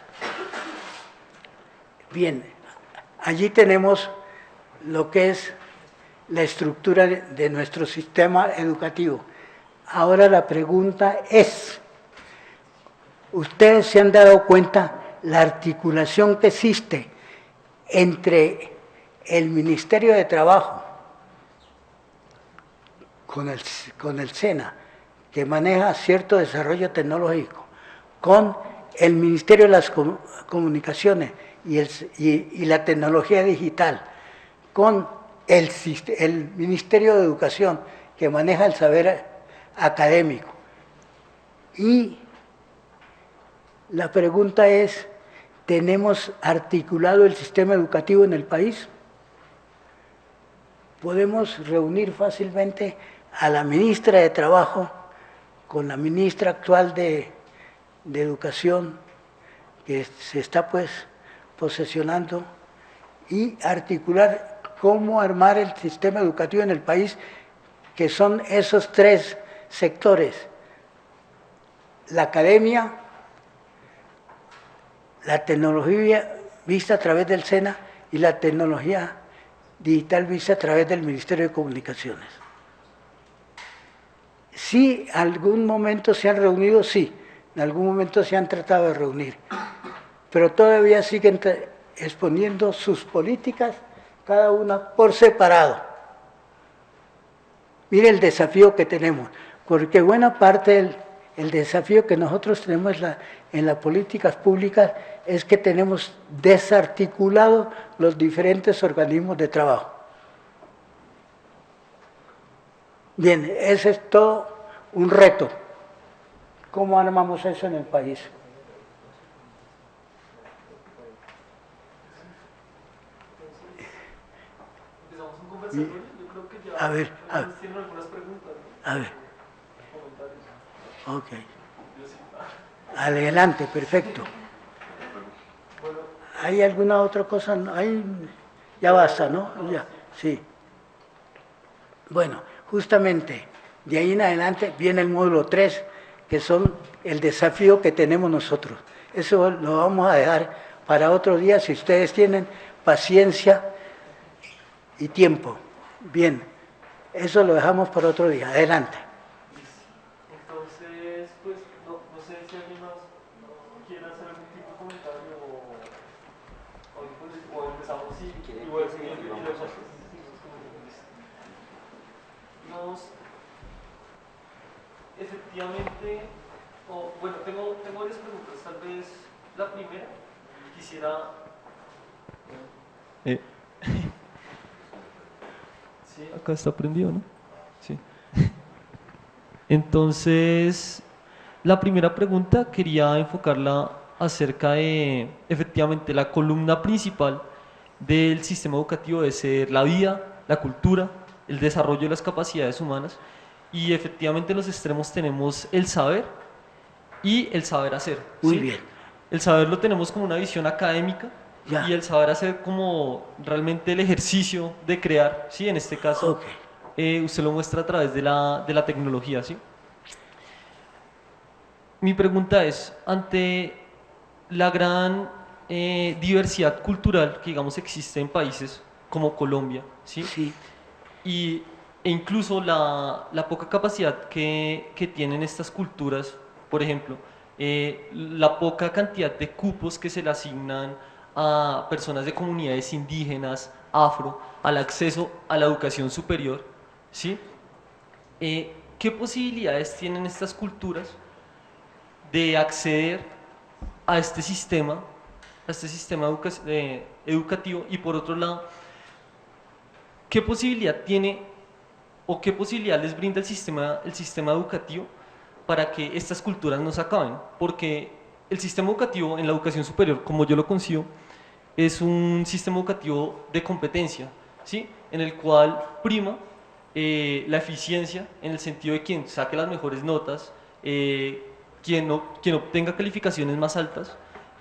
Speaker 1: Bien, allí tenemos lo que es la estructura de nuestro sistema educativo. Ahora la pregunta es, ¿ustedes se han dado cuenta la articulación que existe entre el Ministerio de Trabajo con el SENA, que maneja cierto desarrollo tecnológico, con el Ministerio de las Comunicaciones y la tecnología digital, con el Ministerio de Educación, que maneja el saber académico? Y la pregunta es, ¿tenemos articulado el sistema educativo en el país? Podemos reunir fácilmente a la ministra de Trabajo con la ministra actual de Educación, que se está pues posesionando, y articular cómo armar el sistema educativo en el país, que son esos tres sectores: la academia, la tecnología vista a través del SENA y la tecnología digital vista a través del Ministerio de Comunicaciones. Sí, algún momento se han reunido, sí, en algún momento se han tratado de reunir, pero todavía siguen exponiendo sus políticas, cada una por separado. Mire el desafío que tenemos, porque buena parte del desafío que nosotros tenemos en las políticas públicas es que tenemos desarticulados los diferentes organismos de trabajo. Bien, ese es todo un reto. ¿Cómo armamos eso en el país?
Speaker 3: Empezamos un conversatorio, yo creo que ya
Speaker 1: a ver,
Speaker 3: tienen algunas preguntas, ¿no?
Speaker 1: A ver.
Speaker 3: Comentarios.
Speaker 1: Ok. Adelante, perfecto.
Speaker 3: Bueno,
Speaker 1: ¿Hay alguna otra cosa? No, ya basta, ¿no? Ya, sí. Bueno, justamente de ahí en adelante viene el módulo 3, que son el desafío que tenemos nosotros. Eso lo vamos a dejar para otro día, si ustedes tienen paciencia y tiempo. Bien, eso lo dejamos para otro día. Adelante.
Speaker 3: entonces, pues, no sé si alguien más quiere hacer algún tipo de comentario o empezamos y luego efectivamente, bueno, tengo varias preguntas. Tal vez la primera, quisiera... Sí. Acá está prendido, ¿no? Sí. Entonces, la primera pregunta quería enfocarla acerca de, efectivamente, la columna principal del sistema educativo debe ser la vida, la cultura, el desarrollo de las capacidades humanas, y efectivamente en los extremos tenemos el saber y el saber hacer.
Speaker 1: Muy
Speaker 3: ¿sí?
Speaker 1: bien.
Speaker 3: El saber lo tenemos como una visión académica,
Speaker 1: Ya.
Speaker 3: y el saber hacer como realmente el ejercicio de crear, ¿sí? En este caso, usted lo muestra a través de la tecnología, ¿sí? Mi pregunta es, ante la gran diversidad cultural que, digamos, existe en países como Colombia, ¿sí?
Speaker 1: Sí.
Speaker 3: E incluso la poca capacidad que tienen estas culturas, por ejemplo, la poca cantidad de cupos que se le asignan a personas de comunidades indígenas, afro, al acceso a la educación superior, ¿sí? ¿Qué posibilidades tienen estas culturas de acceder a este sistema educativo? Y por otro lado, ¿qué posibilidad tiene o qué posibilidad les brinda el sistema educativo para que estas culturas no se acaben? Porque el sistema educativo en la educación superior, como yo lo concibo, es un sistema educativo de competencia, ¿sí? En el cual prima la eficiencia en el sentido de quien saque las mejores notas, quien obtenga calificaciones más altas,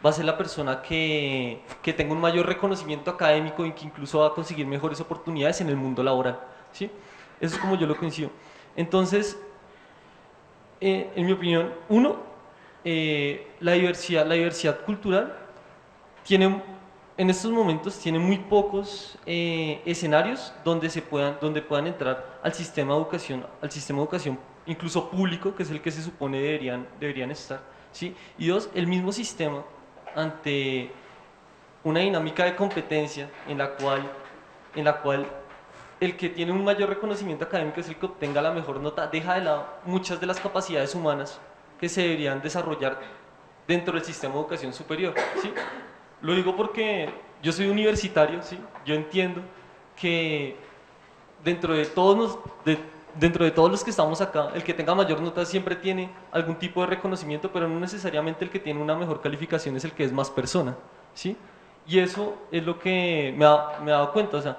Speaker 3: va a ser la persona que tenga un mayor reconocimiento académico y que incluso va a conseguir mejores oportunidades en el mundo laboral, ¿sí? Eso es como yo lo concibo. Entonces, en mi opinión, la diversidad cultural tiene, en estos momentos tiene muy pocos escenarios donde puedan entrar al sistema de educación incluso público, que es el que se supone deberían estar, ¿sí? Y dos, el mismo sistema ante una dinámica de competencia en la cual el que tiene un mayor reconocimiento académico es el que obtenga la mejor nota, deja de lado muchas de las capacidades humanas que se deberían desarrollar dentro del sistema de educación superior, ¿sí? Lo digo porque yo soy universitario, ¿sí? Yo entiendo que dentro de dentro de todos los que estamos acá, el que tenga mayor nota siempre tiene algún tipo de reconocimiento, pero no necesariamente el que tiene una mejor calificación es el que es más persona, ¿sí? Y eso es lo que me he dado cuenta, o sea,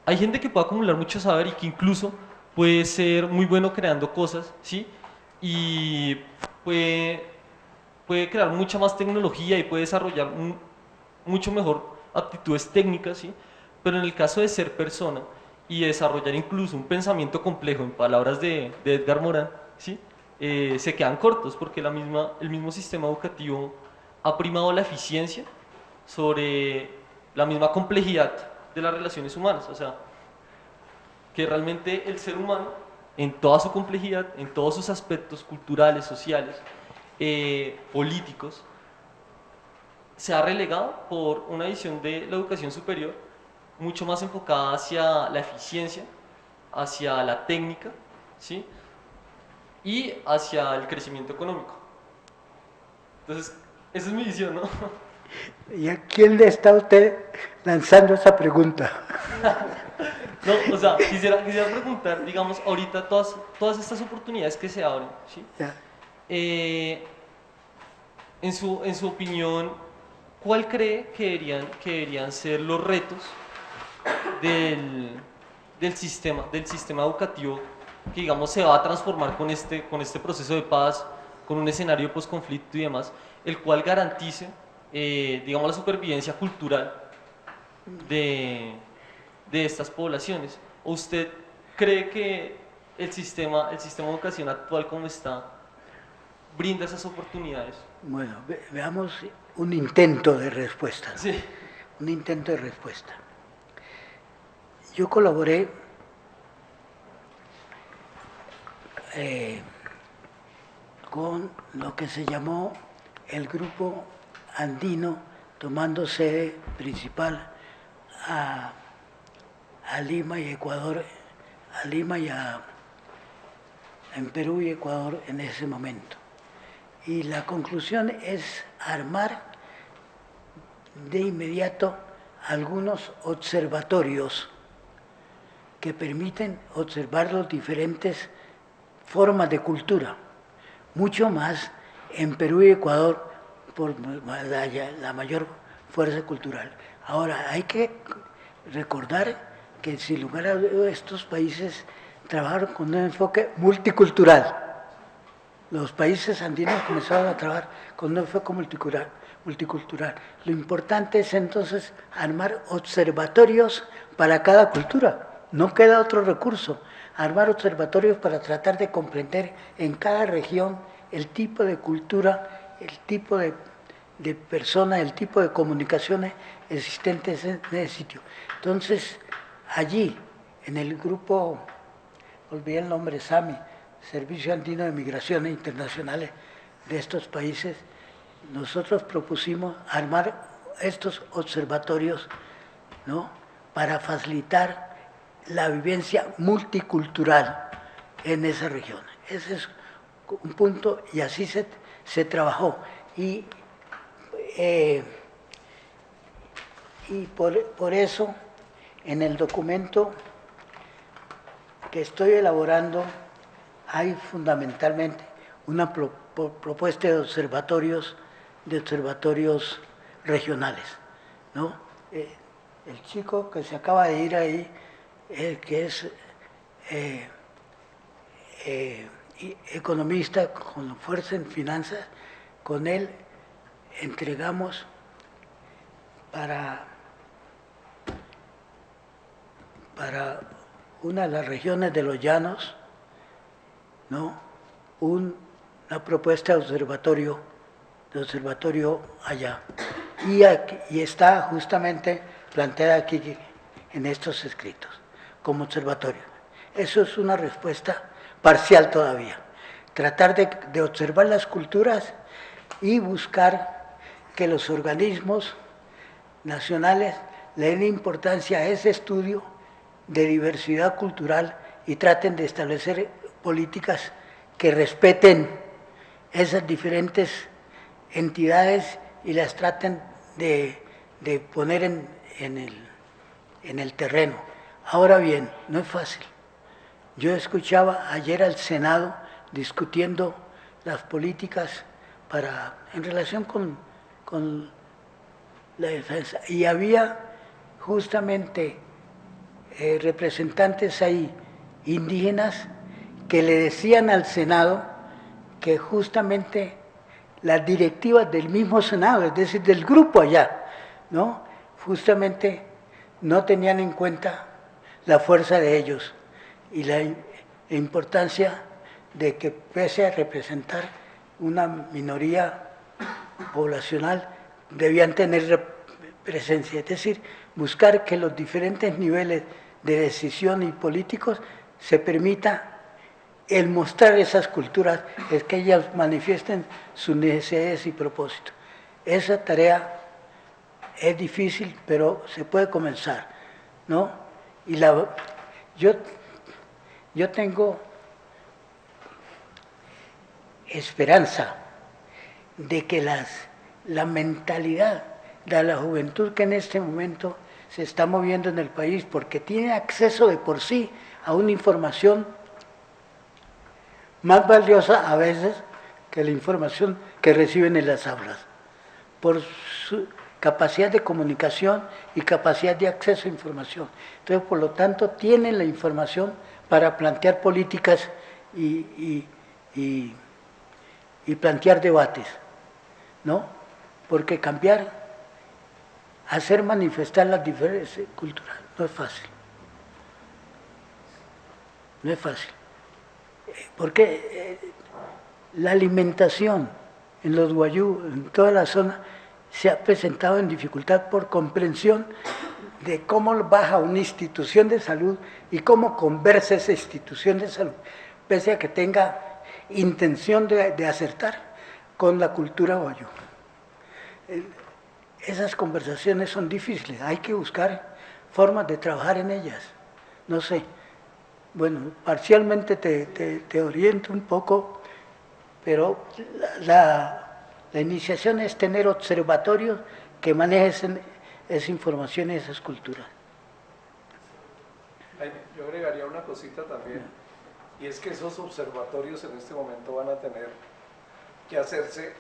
Speaker 3: hay gente que puede acumular mucho saber y que incluso puede ser muy bueno creando cosas, ¿sí? Y puede crear mucha más tecnología y puede desarrollar mucho mejor aptitudes técnicas, ¿sí? Pero en el caso de ser persona y desarrollar incluso un pensamiento complejo, en palabras de Edgar Morin, ¿sí? Se quedan cortos porque el mismo sistema educativo ha primado la eficiencia sobre la misma complejidad de las relaciones humanas, o sea, que realmente el ser humano, en toda su complejidad, en todos sus aspectos culturales, sociales, políticos, se ha relegado por una visión de la educación superior mucho más enfocada hacia la eficiencia, hacia la técnica, ¿sí? Y hacia el crecimiento económico. Entonces, esa es mi visión, ¿no?
Speaker 1: ¿Y a quién le está usted lanzando esa pregunta?
Speaker 3: No, o sea, quisiera preguntar, digamos, ahorita todas estas oportunidades que se abren, ¿sí?
Speaker 1: Ya.
Speaker 3: En su opinión, ¿cuál cree que deberían ser los retos del sistema educativo que, digamos, se va a transformar con este proceso de paz, con un escenario post-conflicto y demás, el cual garantice, digamos, la supervivencia cultural de estas poblaciones? ¿O usted cree que el sistema de educación actual como está brinda esas oportunidades?
Speaker 1: Bueno, veamos un intento de respuesta.
Speaker 3: Sí.
Speaker 1: Un intento de respuesta. Yo colaboré con lo que se llamó el Grupo Andino, tomando sede principal a Lima y Ecuador, a Lima y en Perú y Ecuador en ese momento. Y la conclusión es armar de inmediato algunos observatorios que permiten observar las diferentes formas de cultura, mucho más en Perú y Ecuador por la mayor fuerza cultural. Ahora, hay que recordar que sin lugar a dudas estos países trabajaron con un enfoque multicultural. Los países andinos comenzaron a trabajar con un enfoque multicultural. Lo importante es entonces armar observatorios para cada cultura. No queda otro recurso. Armar observatorios para tratar de comprender en cada región el tipo de cultura, el tipo de personas, el tipo de comunicaciones existentes en ese sitio. Entonces, allí, en el grupo, olvidé el nombre, SAMI, Servicio Andino de Migraciones Internacionales, de estos países, nosotros propusimos armar estos observatorios, ¿no?, para facilitar la vivencia multicultural en esa región. Ese es un punto y así se trabajó. Y por eso en el documento que estoy elaborando hay fundamentalmente una propuesta de observatorios regionales, ¿no? El chico que se acaba de ir ahí, que es economista con fuerza en finanzas, con él entregamos para una de las regiones de los llanos, ¿no?, una propuesta de observatorio allá. Y está justamente planteada aquí en estos escritos, como observatorio. Eso es una respuesta parcial todavía. Tratar de observar las culturas y buscar que los organismos nacionales le den importancia a ese estudio de diversidad cultural y traten de establecer políticas que respeten esas diferentes entidades y las traten de poner en el terreno. Ahora bien, no es fácil. Yo escuchaba ayer al Senado discutiendo las políticas en relación con la defensa, y había justamente representantes ahí indígenas que le decían al Senado que justamente las directivas del mismo Senado, es decir, del grupo allá, ¿no?, justamente no tenían en cuenta la fuerza de ellos y la importancia de que, pese a representar una minoría poblacional, debían tener presencia, es decir, buscar que los diferentes niveles de decisión y políticos se permita el mostrar esas culturas, es que ellas manifiesten sus necesidades y propósitos. Esa tarea es difícil, pero se puede comenzar, ¿no? Y yo tengo esperanza de que la mentalidad de la juventud que en este momento se está moviendo en el país, porque tiene acceso de por sí a una información más valiosa a veces que la información que reciben en las aulas, por su capacidad de comunicación y capacidad de acceso a información. Entonces, por lo tanto, tienen la información para plantear políticas y plantear debates, ¿no? Porque hacer manifestar las diferencias culturales no es fácil. No es fácil. Porque la alimentación en los guayú, en toda la zona, se ha presentado en dificultad por comprensión de cómo baja una institución de salud y cómo conversa esa institución de salud, pese a que tenga intención de acertar con la cultura guayú. Esas conversaciones son difíciles, hay que buscar formas de trabajar en ellas. No sé, bueno, parcialmente te oriento un poco, pero la iniciación es tener observatorios que manejen esa información y esas culturas.
Speaker 4: Yo agregaría una cosita también, y es que esos observatorios en este momento van a tener que hacerse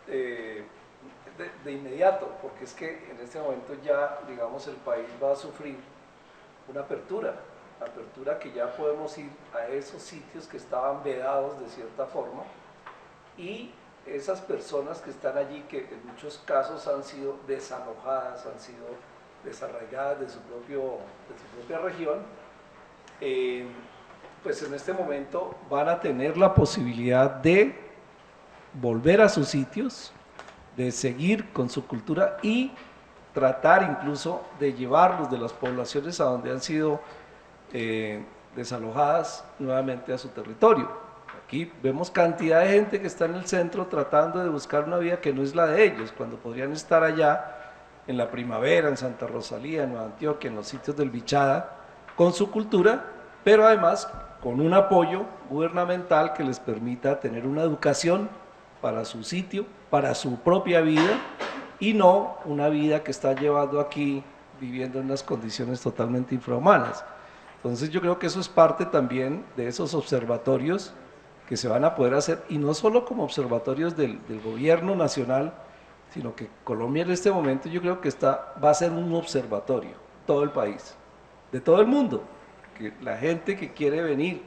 Speaker 4: de inmediato, porque es que en este momento ya, digamos, el país va a sufrir una apertura que ya podemos ir a esos sitios que estaban vedados de cierta forma, y esas personas que están allí, que en muchos casos han sido desalojadas, han sido desarraigadas de su propia región, pues en este momento van a tener la posibilidad de volver a sus sitios, de seguir con su cultura y tratar incluso de llevarlos de las poblaciones a donde han sido desalojadas nuevamente a su territorio. Aquí vemos cantidad de gente que está en el centro tratando de buscar una vida que no es la de ellos, cuando podrían estar allá en la Primavera, en Santa Rosalía, en Nueva Antioquia, en los sitios del Bichada, con su cultura, pero además con un apoyo gubernamental que les permita tener una educación para su sitio, para su propia vida, y no una vida que está llevando aquí viviendo en unas condiciones totalmente infrahumanas. Entonces yo creo que eso es parte también de esos observatorios que se van a poder hacer, y no solo como observatorios del gobierno nacional, sino que Colombia en este momento yo creo que va a ser un observatorio, todo el país, de todo el mundo, que la gente que quiere venir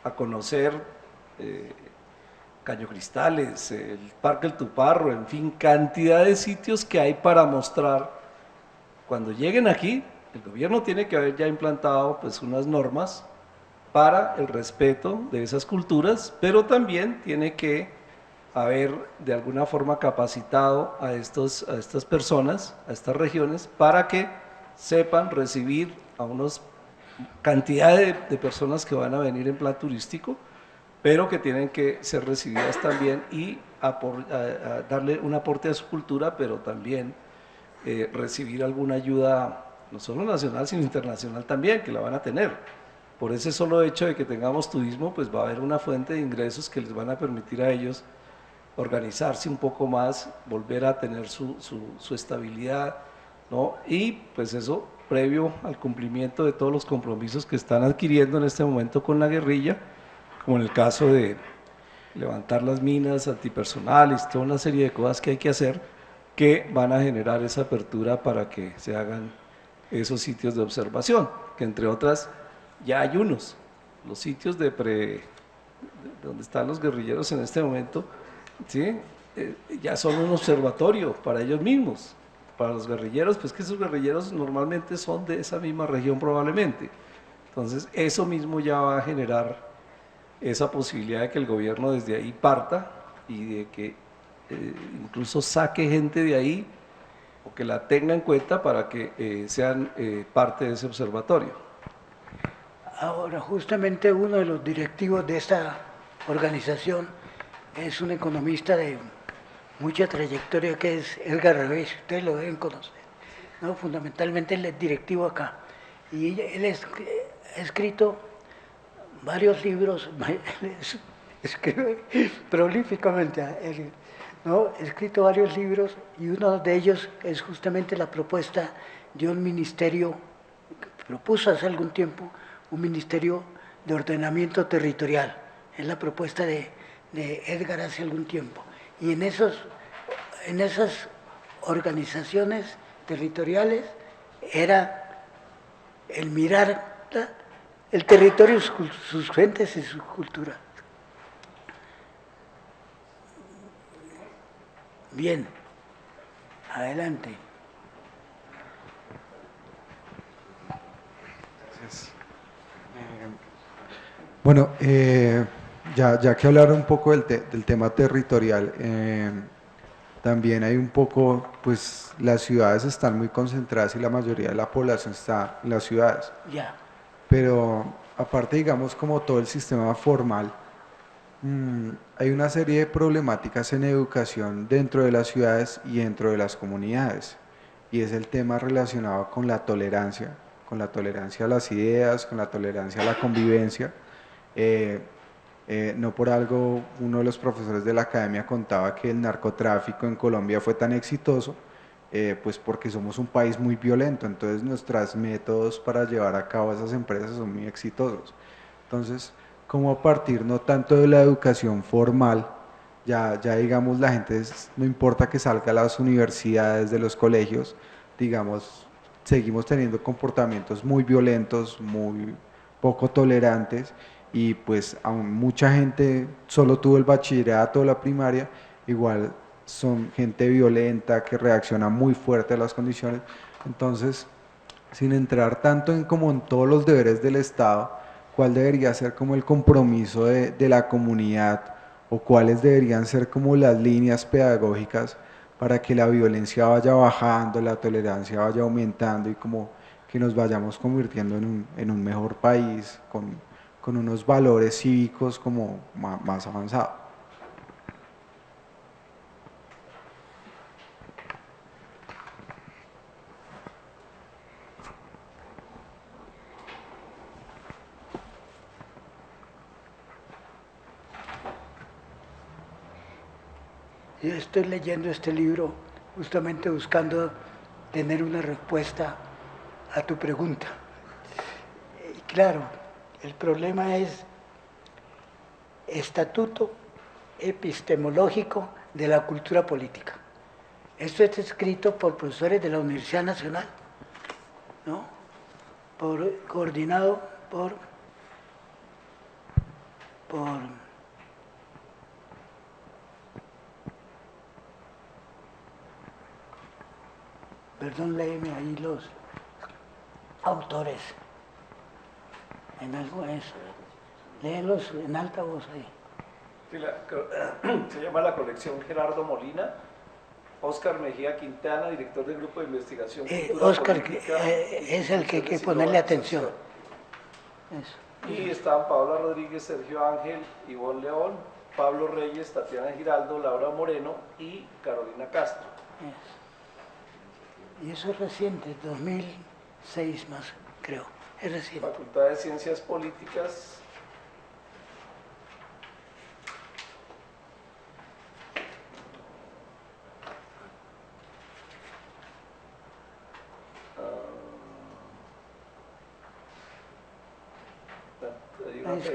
Speaker 4: a conocer Caño Cristales, el Parque El Tuparro, en fin, cantidad de sitios que hay para mostrar. Cuando lleguen aquí, el gobierno tiene que haber ya implantado pues unas normas para el respeto de esas culturas, pero también tiene que haber de alguna forma capacitado a estas personas, a estas regiones, para que sepan recibir a unos cantidad de personas que van a venir en plan turístico, pero que tienen que ser recibidas también y a darle un aporte a su cultura, pero también recibir alguna ayuda, no solo nacional, sino internacional también, que la van a tener. Por ese solo hecho de que tengamos turismo, pues va a haber una fuente de ingresos que les van a permitir a ellos organizarse un poco más, volver a tener su estabilidad, ¿no? Y pues eso previo al cumplimiento de todos los compromisos que están adquiriendo en este momento con la guerrilla, como en el caso de levantar las minas antipersonales, toda una serie de cosas que hay que hacer que van a generar esa apertura para que se hagan esos sitios de observación, que entre otras ya hay unos, los sitios donde están los guerrilleros en este momento, ¿sí? Ya son un observatorio para ellos mismos, para los guerrilleros, pues que esos guerrilleros normalmente son de esa misma región probablemente. Entonces eso mismo ya va a generar esa posibilidad de que el gobierno desde ahí parta y de que incluso saque gente de ahí o que la tenga en cuenta para que sean parte de ese observatorio.
Speaker 1: Ahora, justamente uno de los directivos de esta organización es un economista de mucha trayectoria que es Edgar Revés, ustedes lo deben conocer, ¿no? Fundamentalmente él es directivo acá y él ha escrito varios libros, escribe prolíficamente, ¿no? Ha escrito varios libros y uno de ellos es justamente la propuesta de un ministerio, que propuso hace algún tiempo, un ministerio de ordenamiento territorial, es la propuesta de Edgar hace algún tiempo. Y en esas organizaciones territoriales era el mirar el territorio, sus gentes y su cultura. Bien, adelante.
Speaker 5: Gracias. Bueno, ya que hablaron un poco del tema territorial, también hay un poco, pues las ciudades están muy concentradas y la mayoría de la población está en las ciudades.
Speaker 1: Ya.
Speaker 5: Pero aparte, digamos, como todo el sistema formal, hay una serie de problemáticas en educación dentro de las ciudades y dentro de las comunidades. Y es el tema relacionado con la tolerancia a las ideas, con la tolerancia a la convivencia. No por algo uno de los profesores de la academia contaba que el narcotráfico en Colombia fue tan exitoso, pues porque somos un país muy violento, entonces nuestros métodos para llevar a cabo esas empresas son muy exitosos. Entonces, como a partir no tanto de la educación formal, ya digamos la gente, no importa que salga a las universidades, de los colegios, digamos, seguimos teniendo comportamientos muy violentos, muy poco tolerantes, y pues aún mucha gente solo tuvo el bachillerato o la primaria, igual son gente violenta que reacciona muy fuerte a las condiciones. Entonces, sin entrar tanto como en todos los deberes del Estado, ¿cuál debería ser como el compromiso de la comunidad o cuáles deberían ser como las líneas pedagógicas para que la violencia vaya bajando, la tolerancia vaya aumentando y como que nos vayamos convirtiendo en un mejor país, con con unos valores cívicos como más avanzados.
Speaker 1: Yo estoy leyendo este libro justamente buscando tener una respuesta a tu pregunta. Y claro, el problema es estatuto epistemológico de la cultura política. Esto está escrito por profesores de la Universidad Nacional, ¿no? Coordinado por perdón, léeme ahí los autores. En algo eso. Léelos en alta voz ahí.
Speaker 4: Sí, se llama la colección Gerardo Molina, Óscar Mejía Quintana, director del Grupo de Investigación Cultura
Speaker 1: Óscar
Speaker 4: Política,
Speaker 1: es el que hay que ponerle atención. Eso.
Speaker 4: Y están Paola Rodríguez, Sergio Ángel, Ivonne León, Pablo Reyes, Tatiana Giraldo, Laura Moreno y Carolina Castro.
Speaker 1: Eso. Y eso es reciente, 2006 más, creo. Es reciente.
Speaker 4: Facultad de Ciencias Políticas.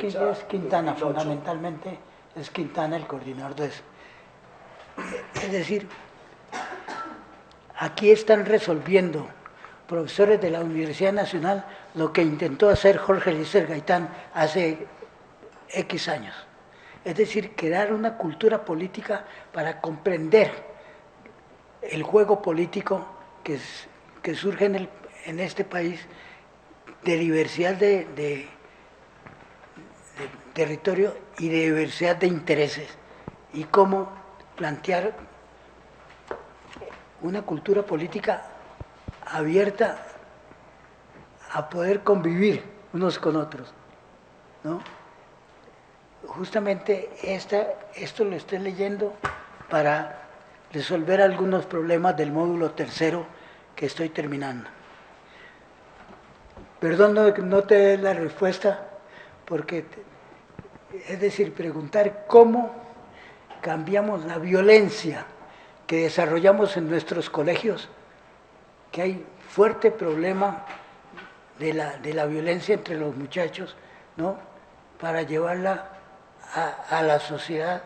Speaker 1: Es Quintana, fundamentalmente es Quintana el coordinador de eso. Es decir, aquí están resolviendo profesores de la Universidad Nacional lo que intentó hacer Jorge Eliezer Gaitán hace X años. Es decir, crear una cultura política para comprender el juego político que surge en este país de diversidad de territorio y de diversidad de intereses, y cómo plantear una cultura política abierta a poder convivir unos con otros, ¿no? Justamente esto lo estoy leyendo para resolver algunos problemas del módulo tercero que estoy terminando. Perdón, no te dé la respuesta, porque, es decir, preguntar cómo cambiamos la violencia que desarrollamos en nuestros colegios, que hay fuerte problema de la violencia entre los muchachos, ¿no? Para llevarla a la sociedad,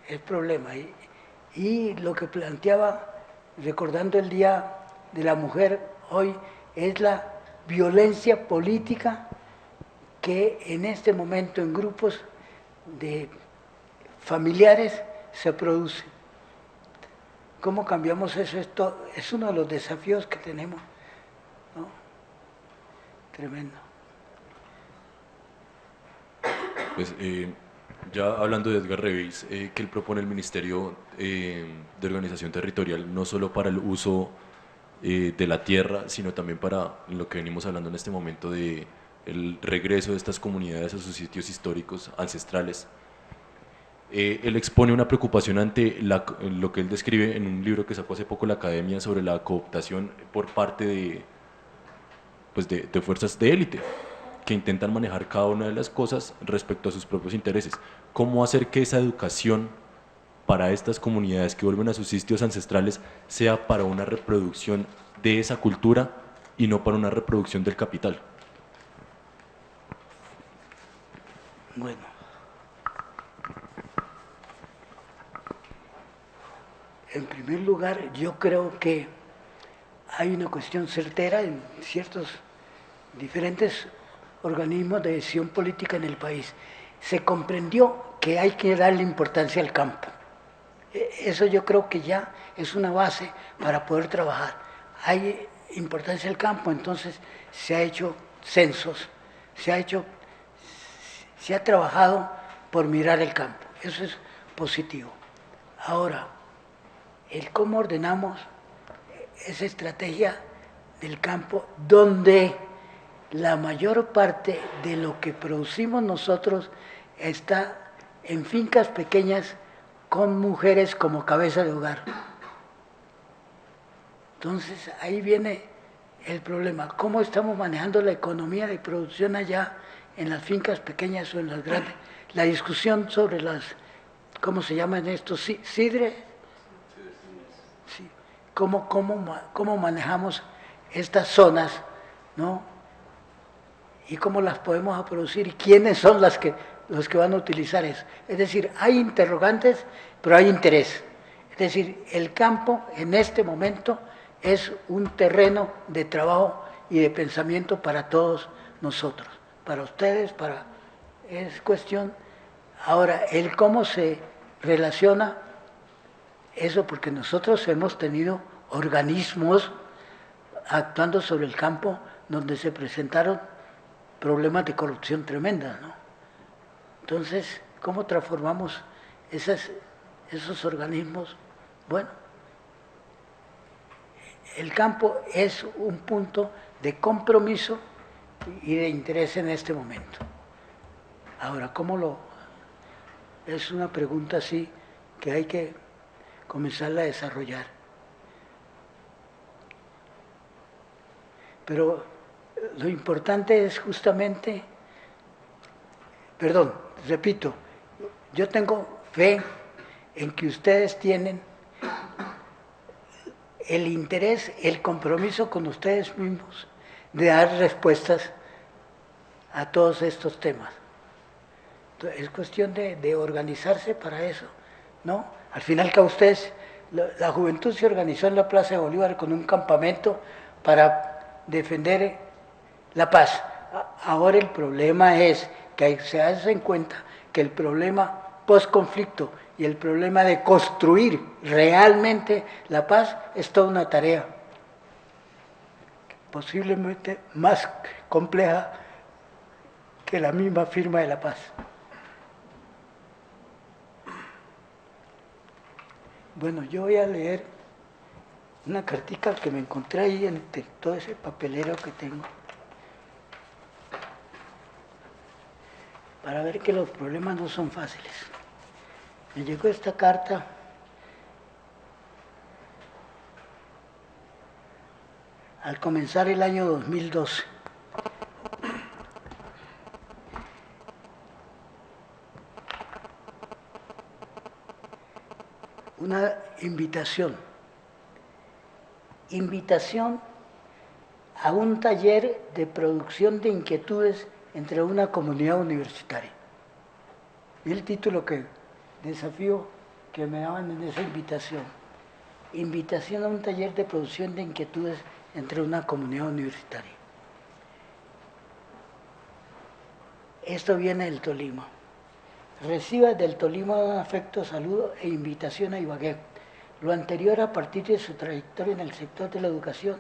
Speaker 1: el problema. Y lo que planteaba, recordando el Día de la Mujer hoy, es la violencia política que en este momento en grupos de familiares se produce. ¿Cómo cambiamos eso? Esto es uno de los desafíos que tenemos, ¿no? Tremendo.
Speaker 6: Pues ya hablando de Edgar Revis, que él propone el Ministerio de Organización Territorial no solo para el uso de la tierra, sino también para lo que venimos hablando en este momento de el regreso de estas comunidades a sus sitios históricos ancestrales. Él expone una preocupación ante lo que él describe en un libro que sacó hace poco la Academia sobre la cooptación por parte de fuerzas de élite que intentan manejar cada una de las cosas respecto a sus propios intereses. ¿Cómo hacer que esa educación para estas comunidades que vuelven a sus sitios ancestrales sea para una reproducción de esa cultura y no para una reproducción del capital?
Speaker 1: Bueno, en primer lugar, yo creo que hay una cuestión certera en ciertos diferentes organismos de decisión política en el país. Se comprendió que hay que darle importancia al campo. Eso yo creo que ya es una base para poder trabajar. Hay importancia al campo, entonces se ha hecho censos, se ha trabajado por mirar el campo. Eso es positivo. Ahora, el cómo ordenamos esa estrategia del campo donde la mayor parte de lo que producimos nosotros está en fincas pequeñas con mujeres como cabeza de hogar. Entonces ahí viene el problema, ¿cómo estamos manejando la economía de producción allá en las fincas pequeñas o en las grandes? La discusión sobre las, ¿cómo se llaman estos? ¿Sidre? Sí. ¿Cómo manejamos estas zonas, ¿no? Y cómo las podemos producir y quiénes son los que van a utilizar eso. Es decir, hay interrogantes, pero hay interés. Es decir, el campo en este momento es un terreno de trabajo y de pensamiento para todos nosotros, para ustedes, es cuestión. Ahora, el cómo se relaciona eso, porque nosotros hemos tenido organismos actuando sobre el campo donde se presentaron problemas de corrupción tremendas, ¿no? Entonces, ¿cómo transformamos esos organismos? Bueno, el campo es un punto de compromiso y de interés en este momento. Ahora, es una pregunta así que hay que comenzarla a desarrollar. Pero lo importante es justamente, perdón, repito, yo tengo fe en que ustedes tienen el interés, el compromiso con ustedes mismos de dar respuestas a todos estos temas. Entonces, es cuestión de organizarse para eso, ¿no? Al final que a ustedes, la juventud se organizó en la Plaza de Bolívar con un campamento para defender la paz. Ahora el problema es que se hace en cuenta que el problema post-conflicto y el problema de construir realmente la paz es toda una tarea posiblemente más compleja que la misma firma de la paz. Bueno, yo voy a leer una cartica que me encontré ahí entre todo ese papelero que tengo, para ver que los problemas no son fáciles. Me llegó esta carta al comenzar el año 2012. Una invitación a un taller de producción de inquietudes entre una comunidad universitaria. Y el título desafío que me daban en esa invitación. Invitación a un taller de producción de inquietudes entre una comunidad universitaria. Esto viene del Tolima. Reciba del Tolima un afecto saludo e invitación a Ibagué. Lo anterior a partir de su trayectoria en el sector de la educación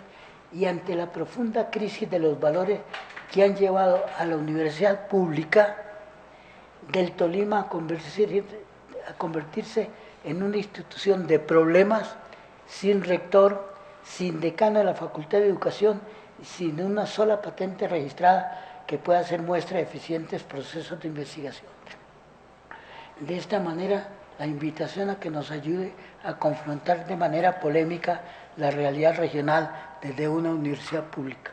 Speaker 1: y ante la profunda crisis de los valores que han llevado a la universidad pública del Tolima a convertirse en una institución de problemas, sin rector, sin decano de la Facultad de Educación, sin una sola patente registrada que pueda ser muestra de eficientes procesos de investigación. De esta manera, la invitación a que nos ayude a confrontar de manera polémica la realidad regional desde una universidad pública.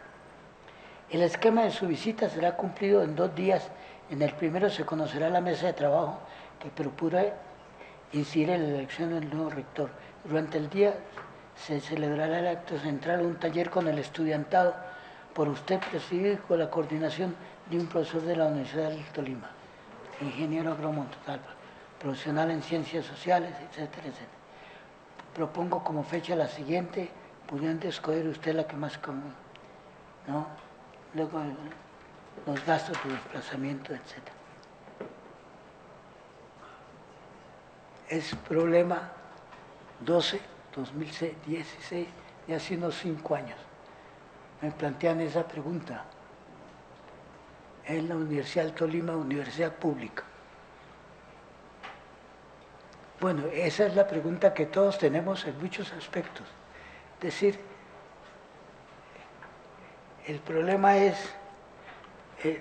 Speaker 1: El esquema de su visita será cumplido en 2 días. En el primero se conocerá la mesa de trabajo que procura incidir en la elección del nuevo rector. Durante el día se celebrará el acto central, un taller con el estudiantado, por usted presidido y con la coordinación de un profesor de la Universidad del Tolima, ingeniero agrónomo total, profesional en ciencias sociales, etcétera, etcétera. Propongo como fecha la siguiente, pudiendo escoger usted la que más común, ¿no? Luego los gastos de desplazamiento, etcétera. Es problema 12, 2016, y hace unos 5 años. Me plantean esa pregunta. En la Universidad del Tolima, universidad pública. Bueno, esa es la pregunta que todos tenemos en muchos aspectos. Es decir, el problema es eh,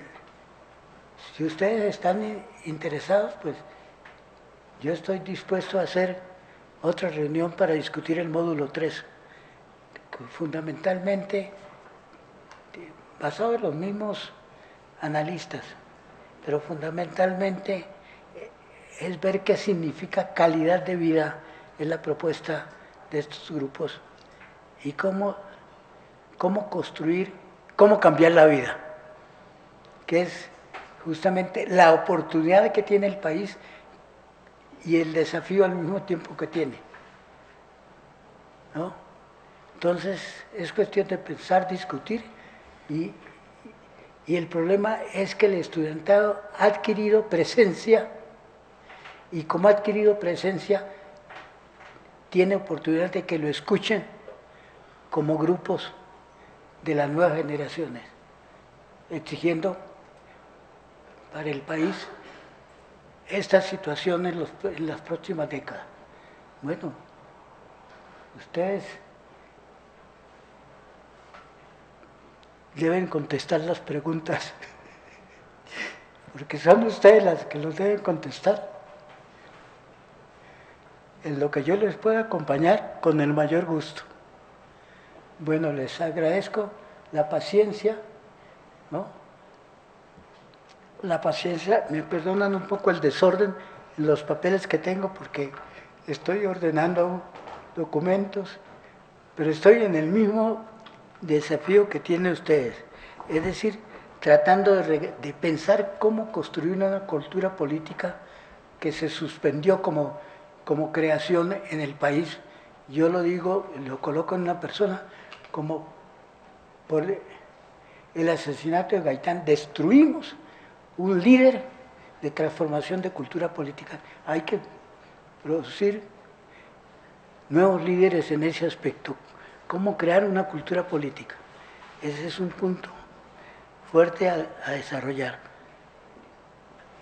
Speaker 1: si ustedes están interesados, pues yo estoy dispuesto a hacer otra reunión para discutir el módulo 3, fundamentalmente basado en los mismos analistas, pero fundamentalmente es ver qué significa calidad de vida en la propuesta de estos grupos y cómo construir, cómo cambiar la vida, que es justamente la oportunidad que tiene el país y el desafío al mismo tiempo que tiene, ¿no? Entonces es cuestión de pensar, discutir y el problema es que el estudiantado ha adquirido presencia y como ha adquirido presencia tiene oportunidad de que lo escuchen como grupos de las nuevas generaciones, exigiendo para el país esta situación en las próximas décadas. Bueno, ustedes deben contestar las preguntas, porque son ustedes las que los deben contestar. En lo que yo les pueda acompañar, con el mayor gusto. Bueno, les agradezco la paciencia, ¿no? La paciencia, me perdonan un poco el desorden en los papeles que tengo porque estoy ordenando documentos, pero estoy en el mismo desafío que tienen ustedes, es decir, tratando de pensar cómo construir una cultura política que se suspendió como creación en el país. Yo lo digo, lo coloco en una persona como por el asesinato de Gaitán destruimos un líder de transformación de cultura política. Hay que producir nuevos líderes en ese aspecto. ¿Cómo crear una cultura política? Ese es un punto fuerte a desarrollar.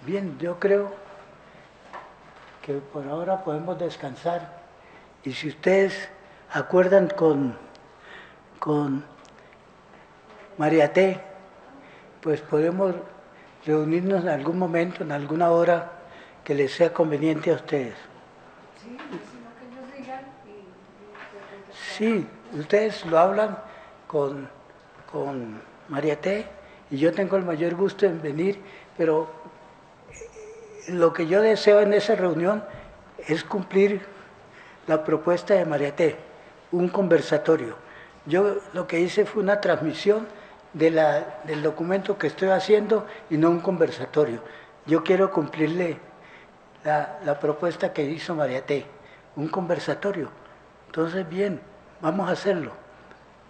Speaker 1: Bien, yo creo que por ahora podemos descansar y si ustedes acuerdan con María T, pues podemos reunirnos en algún momento, en alguna hora que les sea conveniente a ustedes.
Speaker 7: Sí, sino que ellos digan
Speaker 1: Sí, ustedes lo hablan con María T y yo tengo el mayor gusto en venir, pero lo que yo deseo en esa reunión es cumplir la propuesta de María T, un conversatorio. Yo lo que hice fue una transmisión del documento que estoy haciendo y no un conversatorio. Yo quiero cumplirle la propuesta que hizo María T, un conversatorio. Entonces, bien, vamos a hacerlo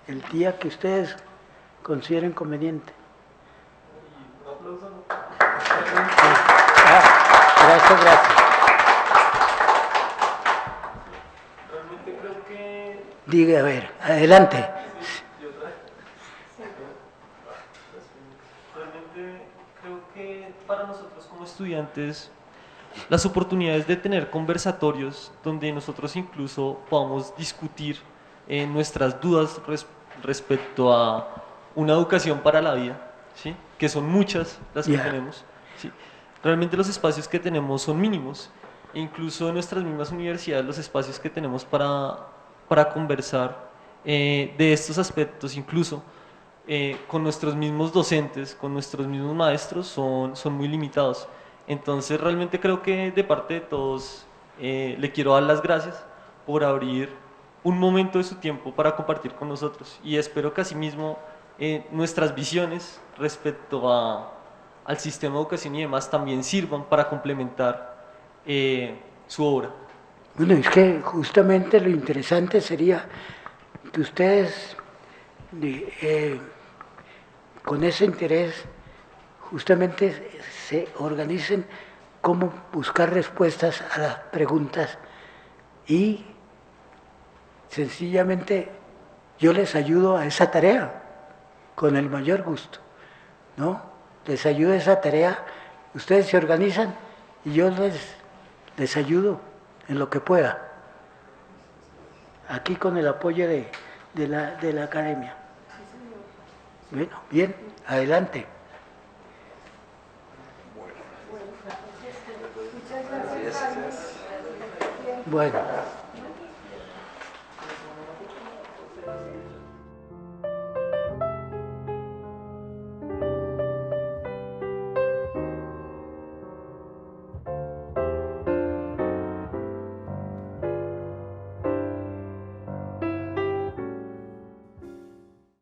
Speaker 1: el día que ustedes consideren conveniente. Gracias.
Speaker 3: Realmente creo que...
Speaker 1: Diga, a ver, adelante.
Speaker 3: Realmente creo que para nosotros como estudiantes, las oportunidades de tener conversatorios donde nosotros incluso podamos discutir nuestras dudas respecto a una educación para la vida, ¿sí? Que son muchas las que tenemos, ¿sí? Realmente los espacios que tenemos son mínimos, e incluso en nuestras mismas universidades los espacios que tenemos para conversar de estos aspectos, incluso con nuestros mismos docentes, con nuestros mismos maestros, son muy limitados. Entonces realmente creo que de parte de todos le quiero dar las gracias por abrir un momento de su tiempo para compartir con nosotros y espero que asimismo nuestras visiones respecto al sistema de educación y demás también sirvan para complementar su obra.
Speaker 1: Bueno, es que justamente lo interesante sería que ustedes con ese interés justamente se organicen cómo buscar respuestas a las preguntas y sencillamente yo les ayudo a esa tarea con el mayor gusto, ¿no? Les ayudo a esa tarea, ustedes se organizan y yo les ayudo en lo que pueda, aquí con el apoyo de la academia. Bueno, bien, adelante. Bueno.